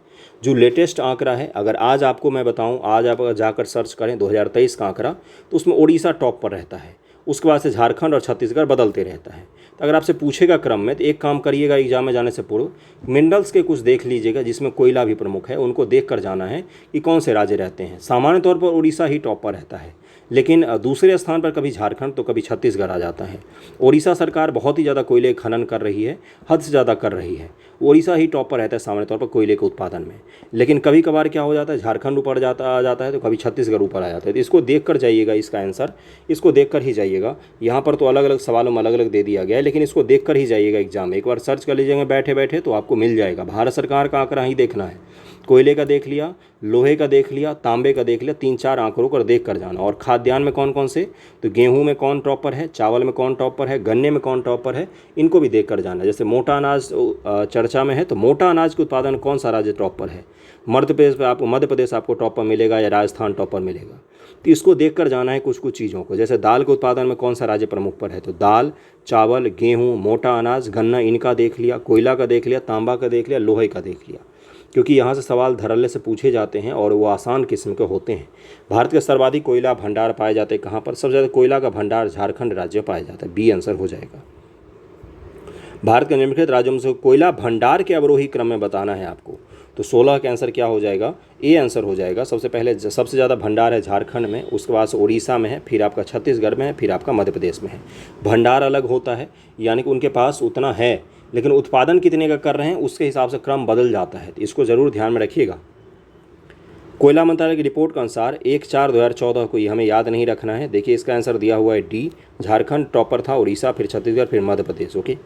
जो लेटेस्ट आंकड़ा है, अगर आज आपको मैं बताऊं, आज आप अगर जाकर सर्च करें 2023 का आंकड़ा, तो उसमें उड़ीसा टॉप पर रहता है, उसके बाद से झारखंड और छत्तीसगढ़ बदलते रहता है। तो अगर आपसे पूछेगा क्रम में, तो एक काम करिएगा, एग्जाम में जाने से पूर्व मिनरल्स के कुछ देख लीजिएगा जिसमें कोयला भी प्रमुख है, उनको देख कर जाना है कि कौन से राज्य रहते हैं। सामान्य तौर पर उड़ीसा ही टॉप पर रहता है, लेकिन दूसरे स्थान पर कभी झारखंड तो कभी छत्तीसगढ़ आ जाता है। उड़ीसा सरकार बहुत ही ज़्यादा कोयले खनन कर रही है, हद से ज़्यादा कर रही है। उड़ीसा ही टॉप पर रहता है सामान्य तौर पर कोयले के उत्पादन में, लेकिन कभी कभार क्या हो जाता है, झारखंड ऊपर आ जाता है, तो कभी छत्तीसगढ़ ऊपर आ जाता है। तो इसको देख कर जाइएगा, इसका आंसर इसको देख कर ही जाइएगा। यहाँ पर तो अलग अलग सवालों में अलग अलग दे दिया गया है, लेकिन इसको देख कर ही जाइएगा एग्जाम में। एक बार सर्च कर लीजिएगा बैठे बैठे तो आपको मिल जाएगा। भारत सरकार का आंकड़ा ही देखना है, कोयले का देख लिया, लोहे का देख लिया, तांबे का देख लिया, 3-4 आंकड़ों को देख कर जाना। और खाद्यान्न में कौन कौन से, तो गेहूं में कौन टॉप पर है, चावल में कौन टॉप पर है, गन्ने में कौन टॉप पर है, इनको भी देख कर जाना। जैसे मोटा अनाज चर्चा में है, तो मोटा अनाज के उत्पादन कौन सा राज्य टॉप पर है? मध्य प्रदेश आपको टॉप पर मिलेगा या राजस्थान टॉप पर मिलेगा। तो इसको देख कर जाना है कुछ कुछ चीज़ों को। जैसे दाल के उत्पादन में कौन सा राज्य प्रमुख पर है, तो दाल, चावल, गेहूँ, मोटा अनाज, गन्ना, इनका देख लिया, कोयला का देख लिया, तांबा का देख लिया, लोहे का देख लिया, क्योंकि यहाँ से सवाल धड़ल्ले से पूछे जाते हैं और वो आसान किस्म के होते हैं। भारत के सर्वाधिक कोयला भंडार पाए जाते हैं कहाँ पर? सबसे ज़्यादा कोयला का भंडार झारखंड राज्य में पाया जाता है। बी आंसर हो जाएगा। भारत के निम्नलिखित राज्यों में से कोयला भंडार के अवरोही क्रम में बताना है आपको, तो 16 का आंसर क्या हो जाएगा? ए आंसर हो जाएगा। सबसे पहले सबसे ज़्यादा भंडार है झारखंड में, उसके बाद उड़ीसा में है, फिर आपका छत्तीसगढ़ में है, फिर आपका मध्य प्रदेश में है। भंडार अलग होता है, यानी कि उनके पास उतना है, लेकिन उत्पादन कितने का कर रहे हैं उसके हिसाब से क्रम बदल जाता है। तो इसको ज़रूर ध्यान में रखिएगा। कोयला मंत्रालय की रिपोर्ट के अनुसार 1/4/2014 को ये हमें याद नहीं रखना है। देखिए इसका आंसर दिया हुआ है डी, झारखंड टॉपर था, उड़ीसा, फिर छत्तीसगढ़, फिर मध्य प्रदेश। ओके,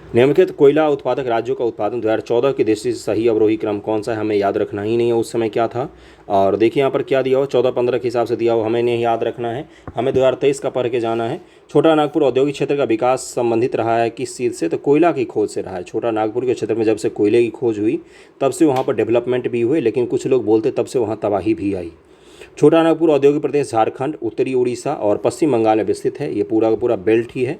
निम्नलिखित कोयला उत्पादक राज्यों का उत्पादन 2014 की दृष्टि से सही अवरोही क्रम कौन सा है? हमें याद रखना ही नहीं है उस समय क्या था। और देखिए यहाँ पर क्या दिया हुआ, 14-15 के हिसाब से दिया हुआ, हमें नहीं याद रखना है, हमें 2023 का पढ़ के जाना है। छोटा नागपुर औद्योगिक क्षेत्र का विकास संबंधित रहा है किस चीज़ से? तो कोयला की खोज से रहा है। छोटा नागपुर के क्षेत्र में जब से कोयले की खोज हुई तब से वहाँ पर डेवलपमेंट भी हुए, लेकिन कुछ लोग बोलते तब से वहाँ तबाही भी आई। छोटा नागपुर औद्योगिक प्रदेश झारखंड, उत्तरी उड़ीसा और पश्चिम बंगाल में विस्तृत है। ये पूरा का पूरा बेल्ट ही है।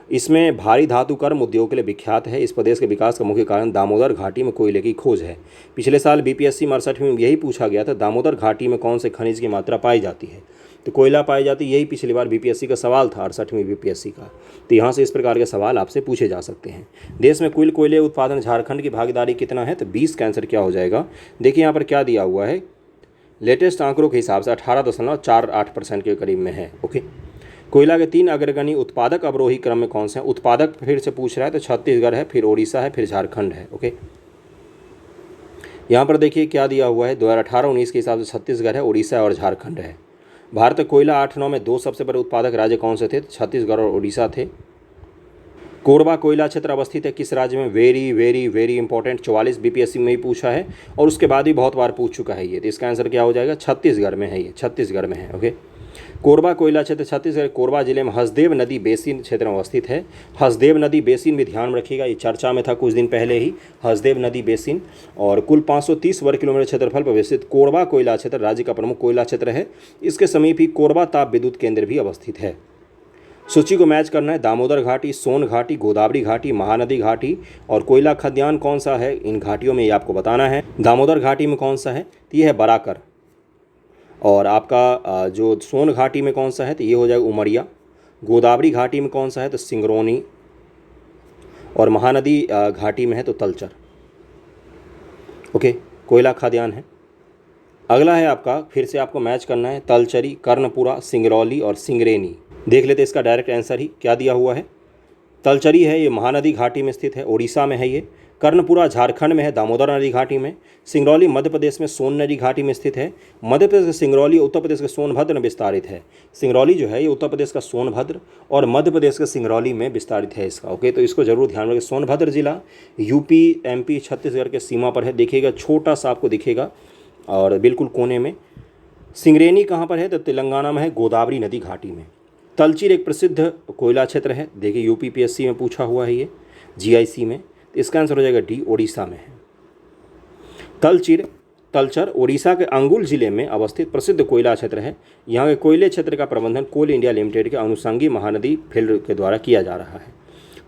इसमें भारी धातु कर्म उद्योग के लिए विख्यात है। इस प्रदेश के विकास का मुख्य कारण दामोदर घाटी में कोयले की खोज है। पिछले साल बीपीएससी 68 में यही पूछा गया था, दामोदर घाटी में कौन से खनिज की मात्रा पाई जाती है? तो कोयला पाई जाती, यही पिछली बार बीपीएससी का सवाल था 68वीं बीपीएससी का। तो यहाँ से इस प्रकार के सवाल आपसे पूछे जा सकते हैं। देश में कुल कोयले उत्पादन झारखंड की भागीदारी कितना है? तो 20 का आंसर क्या हो जाएगा? देखिए यहाँ पर क्या दिया हुआ है, लेटेस्ट आंकड़ों के हिसाब से 18.48% के करीब में है। ओके, कोयला के 3 अग्रगणी उत्पादक अवरोही क्रम में कौन से हैं? उत्पादक फिर से पूछ रहा है, तो छत्तीसगढ़ है, फिर उड़ीसा है, फिर झारखंड है। ओके, यहाँ पर देखिए क्या दिया हुआ है, 2018-19 के हिसाब से छत्तीसगढ़ है, उड़ीसा और झारखंड है। भारत में कोयला 8-9 में 2 सबसे बड़े उत्पादक राज्य कौन से थे? छत्तीसगढ़ और उड़ीसा थे। कोरबा कोयला क्षेत्र अवस्थित है किस राज्य में? Very very very important, 44 BPSC में ही पूछा है और उसके बाद भी बहुत बार पूछ चुका है ये। तो इसका आंसर क्या हो जाएगा? छत्तीसगढ़ में है, ये छत्तीसगढ़ में है। ओके, कोरबा कोयला क्षेत्र छत्तीसगढ़ कोरबा जिले में हसदेव नदी बेसिन क्षेत्र में अवस्थित है। हसदेव नदी बेसिन भी ध्यान में रखिएगा, ये चर्चा में था कुछ दिन पहले ही, हसदेव नदी बेसिन। और कुल 530 वर्ग किलोमीटर क्षेत्रफल पर विस्तृत कोरबा कोयला क्षेत्र राज्य का प्रमुख कोयला क्षेत्र है। इसके समीप ही कोरबा ताप विद्युत केंद्र भी अवस्थित है। सूची को मैच करना है, दामोदर घाटी, सोन घाटी, गोदावरी घाटी, महानदी घाटी और कोयला खदान कौन सा है इन घाटियों में, ये आपको बताना है। दामोदर घाटी में कौन सा है? तो ये है बराकर। और आपका जो सोन घाटी में कौन सा है? तो ये हो जाएगा उमरिया। गोदावरी घाटी में कौन सा है? तो सिंगरौनी। और महानदी घाटी में है तो तलचर। ओके, कोयला खदान है। अगला है आपका, फिर से आपको मैच करना है, तलचरी, कर्णपुरा, सिंगरौली और सिंगरेनी। देख लेते इसका डायरेक्ट आंसर ही क्या दिया हुआ है। तलचरी है, ये महानदी घाटी में स्थित है, उड़ीसा में है ये। कर्णपुरा झारखंड में है, दामोदर नदी घाटी में। सिंगरौली मध्य प्रदेश में सोन नदी घाटी में स्थित है। मध्य प्रदेश का सिंगरौली उत्तर प्रदेश के सोनभद्र में विस्तारित है। सिंगरौली जो है ये उत्तर प्रदेश का सोनभद्र और मध्य प्रदेश के सिंगरौली में विस्तारित है इसका। ओके, तो इसको जरूर ध्यान रखें। सोनभद्र जिला यूपी एमपी छत्तीसगढ़ के सीमा पर है, देखिएगा छोटा सा आपको दिखेगा और बिल्कुल कोने में। सिंगरेनी कहाँ पर है? तो तेलंगाना में है, गोदावरी नदी घाटी में। तलचीर एक प्रसिद्ध कोयला क्षेत्र है, देखिए यूपीपीएससी में पूछा हुआ है ये, जीआईसी में। तो इसका आंसर हो जाएगा डी, ओडिशा में है। तलचर ओडिशा के अंगुल जिले में अवस्थित प्रसिद्ध कोयला क्षेत्र है। यहाँ के कोयले क्षेत्र का प्रबंधन कोल इंडिया लिमिटेड के अनुषंगी महानदी फील्ड के द्वारा किया जा रहा है।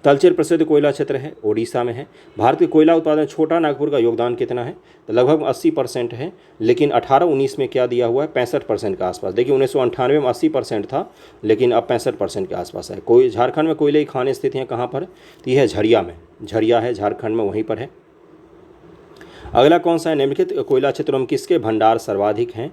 तलचर प्रसिद्ध कोयला क्षेत्र है, ओडिशा में है। भारत के कोयला उत्पादन छोटा नागपुर का योगदान कितना है? तो लगभग 80% है, लेकिन 18-19 में क्या दिया हुआ है? 65% के आसपास। देखिए 1998 में 80% था, लेकिन अब 65% के आसपास है। कोई झारखंड में कोयले की खानें स्थित हैं कहाँ पर? तो यह है झरिया में, झरिया है झारखंड में, वहीं पर है। अगला कौन सा है? निम्नलिखित कोयला क्षेत्रों में किसके भंडार सर्वाधिक हैं?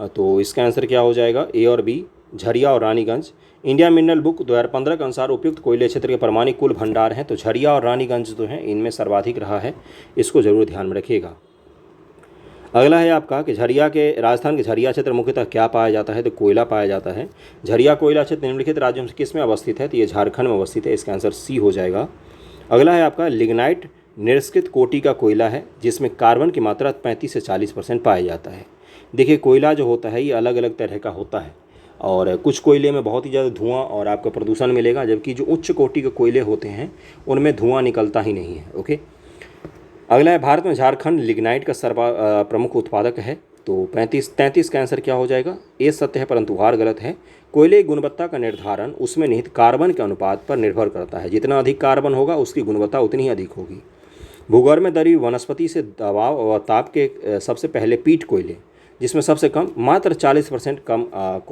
तो इसका आंसर क्या हो जाएगा? ए और बी, झरिया और रानीगंज। इंडिया मिनरल बुक 2015 के अनुसार उपयुक्त कोयले क्षेत्र के परमाणु कुल भंडार हैं, तो झरिया और रानीगंज जो हैं इनमें सर्वाधिक रहा है, इसको जरूर ध्यान में रखिएगा। अगला है आपका कि झरिया के राजस्थान के झरिया क्षेत्र मुख्यतः क्या पाया जाता है? तो कोयला पाया जाता है। झरिया कोयला क्षेत्र निम्नलिखित राज्यों में किस में अवस्थित है? तो ये झारखंड में अवस्थित है, इसका आंसर सी हो जाएगा। अगला है आपका लिग्नाइट निष्क्रिय कोटि का कोयला है, जिसमें कार्बन की मात्रा 35 से 40% पाया जाता है। देखिए कोयला जो होता है ये अलग अलग तरह का होता है और कुछ कोयले में बहुत ही ज़्यादा धुआं और आपका प्रदूषण मिलेगा, जबकि जो उच्च कोटि के कोयले होते हैं उनमें धुआं निकलता ही नहीं है। ओके, अगला है भारत में झारखंड लिग्नाइट का प्रमुख उत्पादक है, तो 33 का आंसर क्या हो जाएगा? ए सत्य है परंतु आर गलत है। कोयले की गुणवत्ता का निर्धारण उसमें निहित कार्बन के अनुपात पर निर्भर करता है, जितना अधिक कार्बन होगा उसकी गुणवत्ता उतनी ही अधिक होगी। भूगर्भ में दरी वनस्पति से दबाव और ताप के सबसे पहले पीट कोयले, जिसमें सबसे कम मात्र 40% कम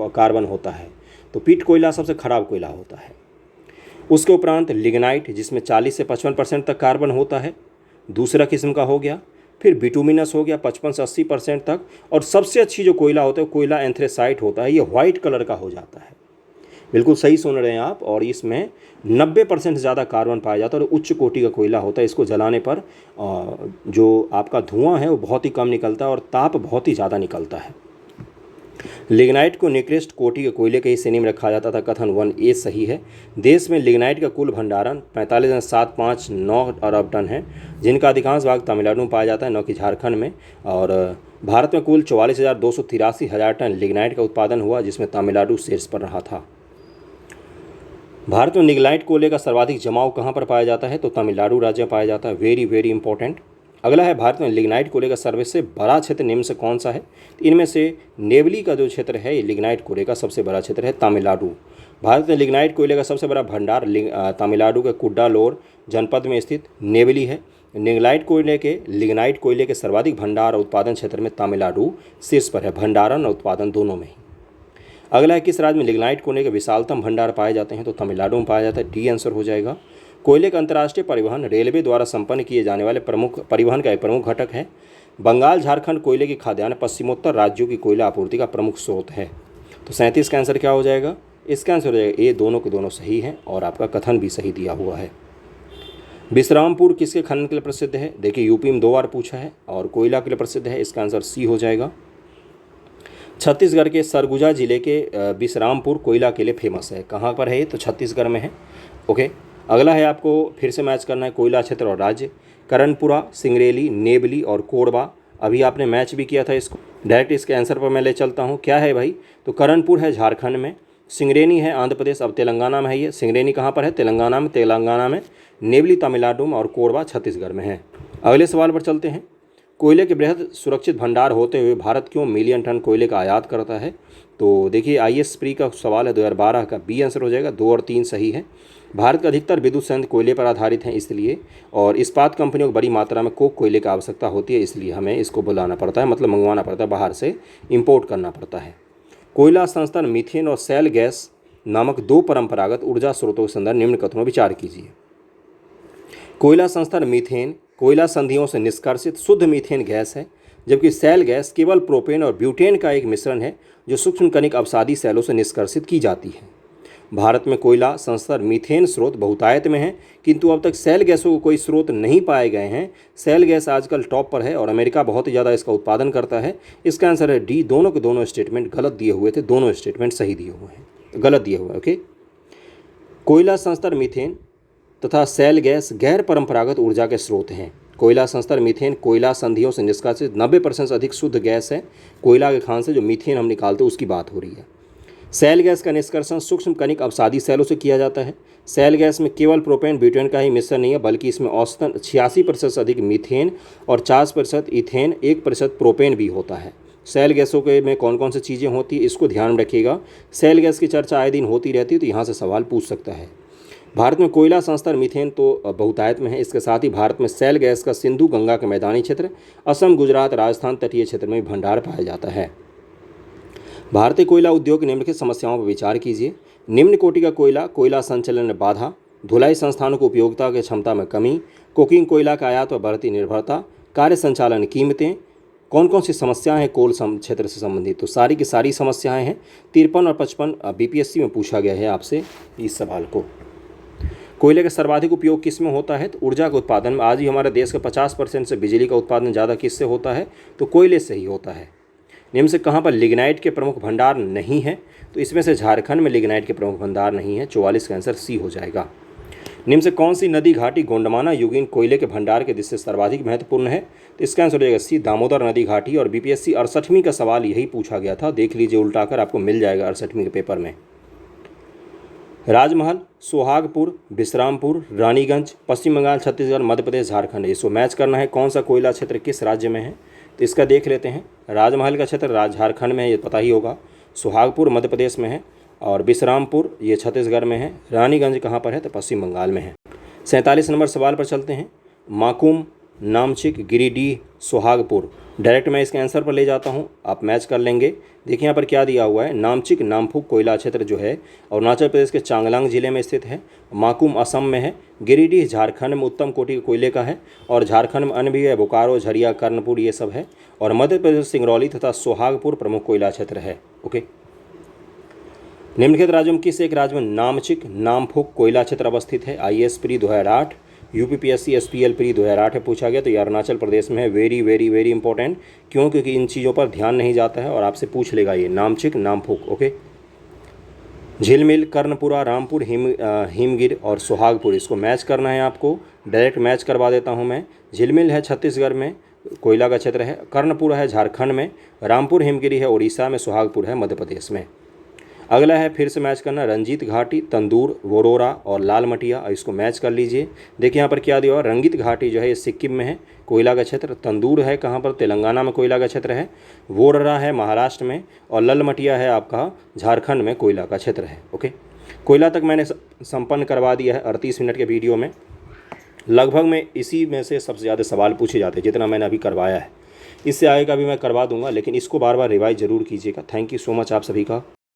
कार्बन होता है, तो पीट कोयला सबसे खराब कोयला होता है। उसके उपरांत लिग्नाइट, जिसमें 40 से 55% तक कार्बन होता है, दूसरा किस्म का हो गया। फिर बिटुमिनस हो गया 55 से 80% तक, और सबसे अच्छी जो कोयला होता है कोयला एंथ्रेसाइट होता है, ये वाइट कलर का हो जाता है। बिल्कुल सही सुन रहे हैं आप, और इसमें 90% ज़्यादा कार्बन पाया जाता है और उच्च कोटि का कोयला होता है। इसको जलाने पर जो आपका धुआं है वो बहुत ही कम निकलता है और ताप बहुत ही ज़्यादा निकलता है। लिग्नाइट को निकृष्ट कोटि के कोयले के ही श्रेणी में रखा जाता था, कथन 1A सही है। देश में लिग्नाइट का कुल भंडारण 45.759 अरब टन है, जिनका अधिकांश भाग तमिलनाडु में पाया जाता है, न कि झारखंड में। और भारत में कुल 44,283 टन लिग्नाइट का उत्पादन हुआ, जिसमें तमिलनाडु शीर्ष पर रहा था। भारत में लिग्नाइट कोयले का सर्वाधिक जमाव कहाँ पर पाया जाता है? तो तमिलनाडु राज्य में पाया जाता है। Very very important. अगला है भारत में लिग्नाइट कोयले का सर्वसे बड़ा क्षेत्र निम्न से कौन सा है? इनमें से नेवली का जो क्षेत्र है ये लिग्नाइट कोयले का सबसे बड़ा क्षेत्र है, तमिलनाडु। भारत में लिग्नाइट कोयले का सबसे बड़ा भंडार तमिलनाडु के कुड्डालोर जनपद में स्थित नेवली है। लिग्नाइट कोयले के सर्वाधिक भंडार और उत्पादन क्षेत्र में तमिलनाडु शीर्ष पर है, भंडारण और उत्पादन दोनों में ही। अगला है किस राज्य में लिग्नाइट कोयले के विशालतम भंडार पाए जाते हैं? तो तमिलनाडु में पाया जाता है, डी आंसर हो जाएगा। कोयले का अंतर्राष्ट्रीय परिवहन रेलवे द्वारा संपन्न किए जाने वाले प्रमुख परिवहन का एक प्रमुख घटक है। बंगाल झारखंड कोयले की खाद्यान्न पश्चिमोत्तर राज्यों की कोयला आपूर्ति का प्रमुख स्रोत है। तो 37 का आंसर क्या हो जाएगा? इसका आंसर हो जाएगा ए, दोनों के दोनों सही हैं और आपका कथन भी सही दिया हुआ है। विश्रामपुर किसके खनन के लिए प्रसिद्ध है? देखिए यूपी में 2 बार पूछा है और कोयला के लिए प्रसिद्ध है, इसका आंसर सी हो जाएगा। छत्तीसगढ़ के सरगुजा जिले के विश्रामपुर कोयला के लिए फेमस है। कहाँ पर है ये? तो छत्तीसगढ़ में है। ओके, अगला है आपको फिर से मैच करना है कोयला क्षेत्र और राज्य। करनपुरा, सिंगरेली, नेवली और कोरबा, अभी आपने मैच भी किया था इसको। डायरेक्ट इसके आंसर पर मैं ले चलता हूँ। क्या है भाई? तो करनपुर है झारखंड में, सिंगरेनी है आंध्र प्रदेश, अब तेलंगाना में है ये। सिंगरेनी कहाँ पर है? तेलंगाना में, नेवली तमिलनाडु में और कोरबा छत्तीसगढ़ में है। अगले सवाल पर चलते हैं। कोयले के बृहद सुरक्षित भंडार होते हुए भारत क्यों मिलियन टन कोयले का आयात करता है? तो देखिए IAS प्री का सवाल है 2012 का, बी आंसर हो जाएगा। 2 और 3 सही है। भारत का अधिकतर विद्युत संयंत्र कोयले पर आधारित हैं इसलिए, और इस्पात कंपनियों को बड़ी मात्रा में कोक कोयले की आवश्यकता होती है, इसलिए हमें इसको बुलाना पड़ता है, मतलब मंगवाना पड़ता है, बाहर से इंपोर्ट करना पड़ता है। कोयला संस्थान मीथेन और शैल गैस नामक 2 परंपरागत ऊर्जा स्रोतों के संदर्भ निम्न कथनों विचार कीजिए। कोयला संस्थान मीथेन कोयला संधियों से निष्कर्षित शुद्ध मीथेन गैस है, जबकि शैल गैस केवल प्रोपेन और ब्यूटेन का एक मिश्रण है जो सूक्ष्म कणिक अवसादी सेलों से निष्कर्षित की जाती है। भारत में कोयला संस्थान मीथेन स्रोत बहुतायत में है, किंतु अब तक शैल गैसों को कोई स्रोत नहीं पाए गए हैं। शैल गैस आजकल टॉप पर है और अमेरिका बहुत ही ज़्यादा इसका उत्पादन करता है। इसका आंसर है डी। दोनों के दोनों स्टेटमेंट गलत दिए हुए थे, दोनों स्टेटमेंट सही दिए हुए हैं, गलत दिए हुए हैं। ओके, कोयला संस्थान मीथेन तथा शैल गैस गैर परंपरागत ऊर्जा के स्रोत हैं। कोयला संस्थान मीथेन कोयला संधियों से निष्कासित 90% से अधिक शुद्ध गैस है। कोयला के खान से जो मीथेन हम निकालते हैं उसकी बात हो रही है। शैल गैस का निष्कर्षण सूक्ष्म कणिक अवसादी सेलों से किया जाता है। शैल गैस में केवल प्रोपेन ब्यूटेन का ही मिश्रण नहीं है, बल्कि इसमें औसतन 86% से अधिक मीथेन और 40% इथेन, 1% प्रोपेन भी होता है। शैल गैसों के में कौन कौन सी चीज़ें होती है इसको ध्यान में रखिएगा। शैल गैस की चर्चा आए दिन होती रहती है, तो यहाँ से सवाल पूछ सकता है। भारत में कोयला संस्थान मीथेन तो बहुतायत में है। इसके साथ ही भारत में शैल गैस का सिंधु गंगा के मैदानी क्षेत्र, असम, गुजरात, राजस्थान तटीय क्षेत्र में भंडार पाया जाता है। भारतीय कोयला उद्योग की निम्नलिखित समस्याओं पर विचार कीजिए। निम्न कोटि का कोयला संचलन में बाधा, धुलाई संस्थानों की उपयोगिता की क्षमता में कमी, कोकिंग कोयला का आयात पर बढ़ती निर्भरता, कार्य संचालन कीमतें। कौन कौन सी समस्याएं हैं कोल क्षेत्र से संबंधित? तो सारी की सारी समस्याएं हैं। 53 और 55 BPSC में पूछा गया है आपसे इस सवाल को। कोयले का सर्वाधिक उपयोग किस में होता है? तो ऊर्जा के उत्पादन में। आज ही हमारे देश का 50% से बिजली का उत्पादन ज़्यादा किससे होता है? तो कोयले से ही होता है। निम्न से कहाँ पर लिग्नाइट के प्रमुख भंडार नहीं है? तो इसमें से झारखंड में लिग्नाइट के प्रमुख भंडार नहीं है। 44 का आंसर सी हो जाएगा। निम्न से कौन सी नदी घाटी गोंडमाना युगीन कोयले के भंडार के दृष्टि से सर्वाधिक महत्वपूर्ण है? तो इसका आंसर हो जाएगा सी, दामोदर नदी घाटी। और BPSC 68वीं का सवाल यही पूछा गया था, देख लीजिए उल्टा कर, आपको मिल जाएगा 68वीं के पेपर में। राजमहल, सोहागपुर, विश्रामपुर, रानीगंज, पश्चिम बंगाल, छत्तीसगढ़, मध्य प्रदेश, झारखंड। इसको मैच करना है कौन सा कोयला क्षेत्र किस राज्य में है। तो इसका देख लेते हैं। राजमहल का क्षेत्र झारखंड में है, ये पता ही होगा। सोहागपुर मध्य प्रदेश में है और विश्रामपुर ये छत्तीसगढ़ में है। रानीगंज कहाँ पर है? तो पश्चिम बंगाल में है। 47 नंबर सवाल पर चलते हैं। माकूम, नामचिक, गिरिडीह, सोहागपुर। डायरेक्ट मैं इसके आंसर पर ले जाता हूँ, आप मैच कर लेंगे। देखिए यहाँ पर क्या दिया हुआ है। नामचिक नामफुक कोयला क्षेत्र जो है अरुणाचल प्रदेश के चांगलांग जिले में स्थित है। माकूम असम में है। गिरिडीह झारखंड में उत्तम कोटि के कोयले का है। और झारखंड में अन्य भी है, बोकारो, झरिया, कर्णपुर, ये सब है। और मध्य प्रदेश सिंगरौली तथा सोहागपुर प्रमुख कोयला क्षेत्र है। ओके, निम्नलिखित राज्यों में किस एक राज्य में नामचिक नामफुक कोयला क्षेत्र अवस्थित है? IAS pre 2008, UPPSC SPL pre 2008 में पूछा गया। तो ये अरुणाचल प्रदेश में है। वेरी वेरी वेरी इंपॉर्टेंट, क्यों? क्योंकि इन चीज़ों पर ध्यान नहीं जाता है और आपसे पूछ लेगा ये नामचिक नामफुक। ओके, झिलमिल, कर्णपुरा, रामपुर, हिमगिर और सोहागपुर, इसको मैच करना है आपको। डायरेक्ट मैच करवा देता हूँ मैं। झिलमिल है छत्तीसगढ़ में, कोयला का क्षेत्र है। कर्णपुरा है झारखंड में। रामपुर हिमगिरी है उड़ीसा में। सोहागपुर है मध्य प्रदेश में। अगला है फिर से मैच करना, रंजीत घाटी, तंदूर, वोरोरा और लाल मटिया। इसको मैच कर लीजिए। देखिए यहाँ पर क्या दिया हुआ। रंगीत घाटी जो है ये सिक्किम में है, कोयला का क्षेत्र। तंदूर है कहाँ पर? तेलंगाना में कोयला का क्षेत्र है। वोरोरा है महाराष्ट्र में। और लाल मटिया है आपका झारखंड में कोयला का क्षेत्र है। ओके, कोयला तक मैंने संपन्न करवा दिया है 38 मिनट के वीडियो में। लगभग में इसी में से सबसे ज़्यादा सवाल पूछे जाते हैं जितना मैंने अभी करवाया है। इससे आगे का भी मैं करवा दूंगा, लेकिन इसको बार बार रिवाइज जरूर कीजिएगा। थैंक यू सो मच आप सभी का।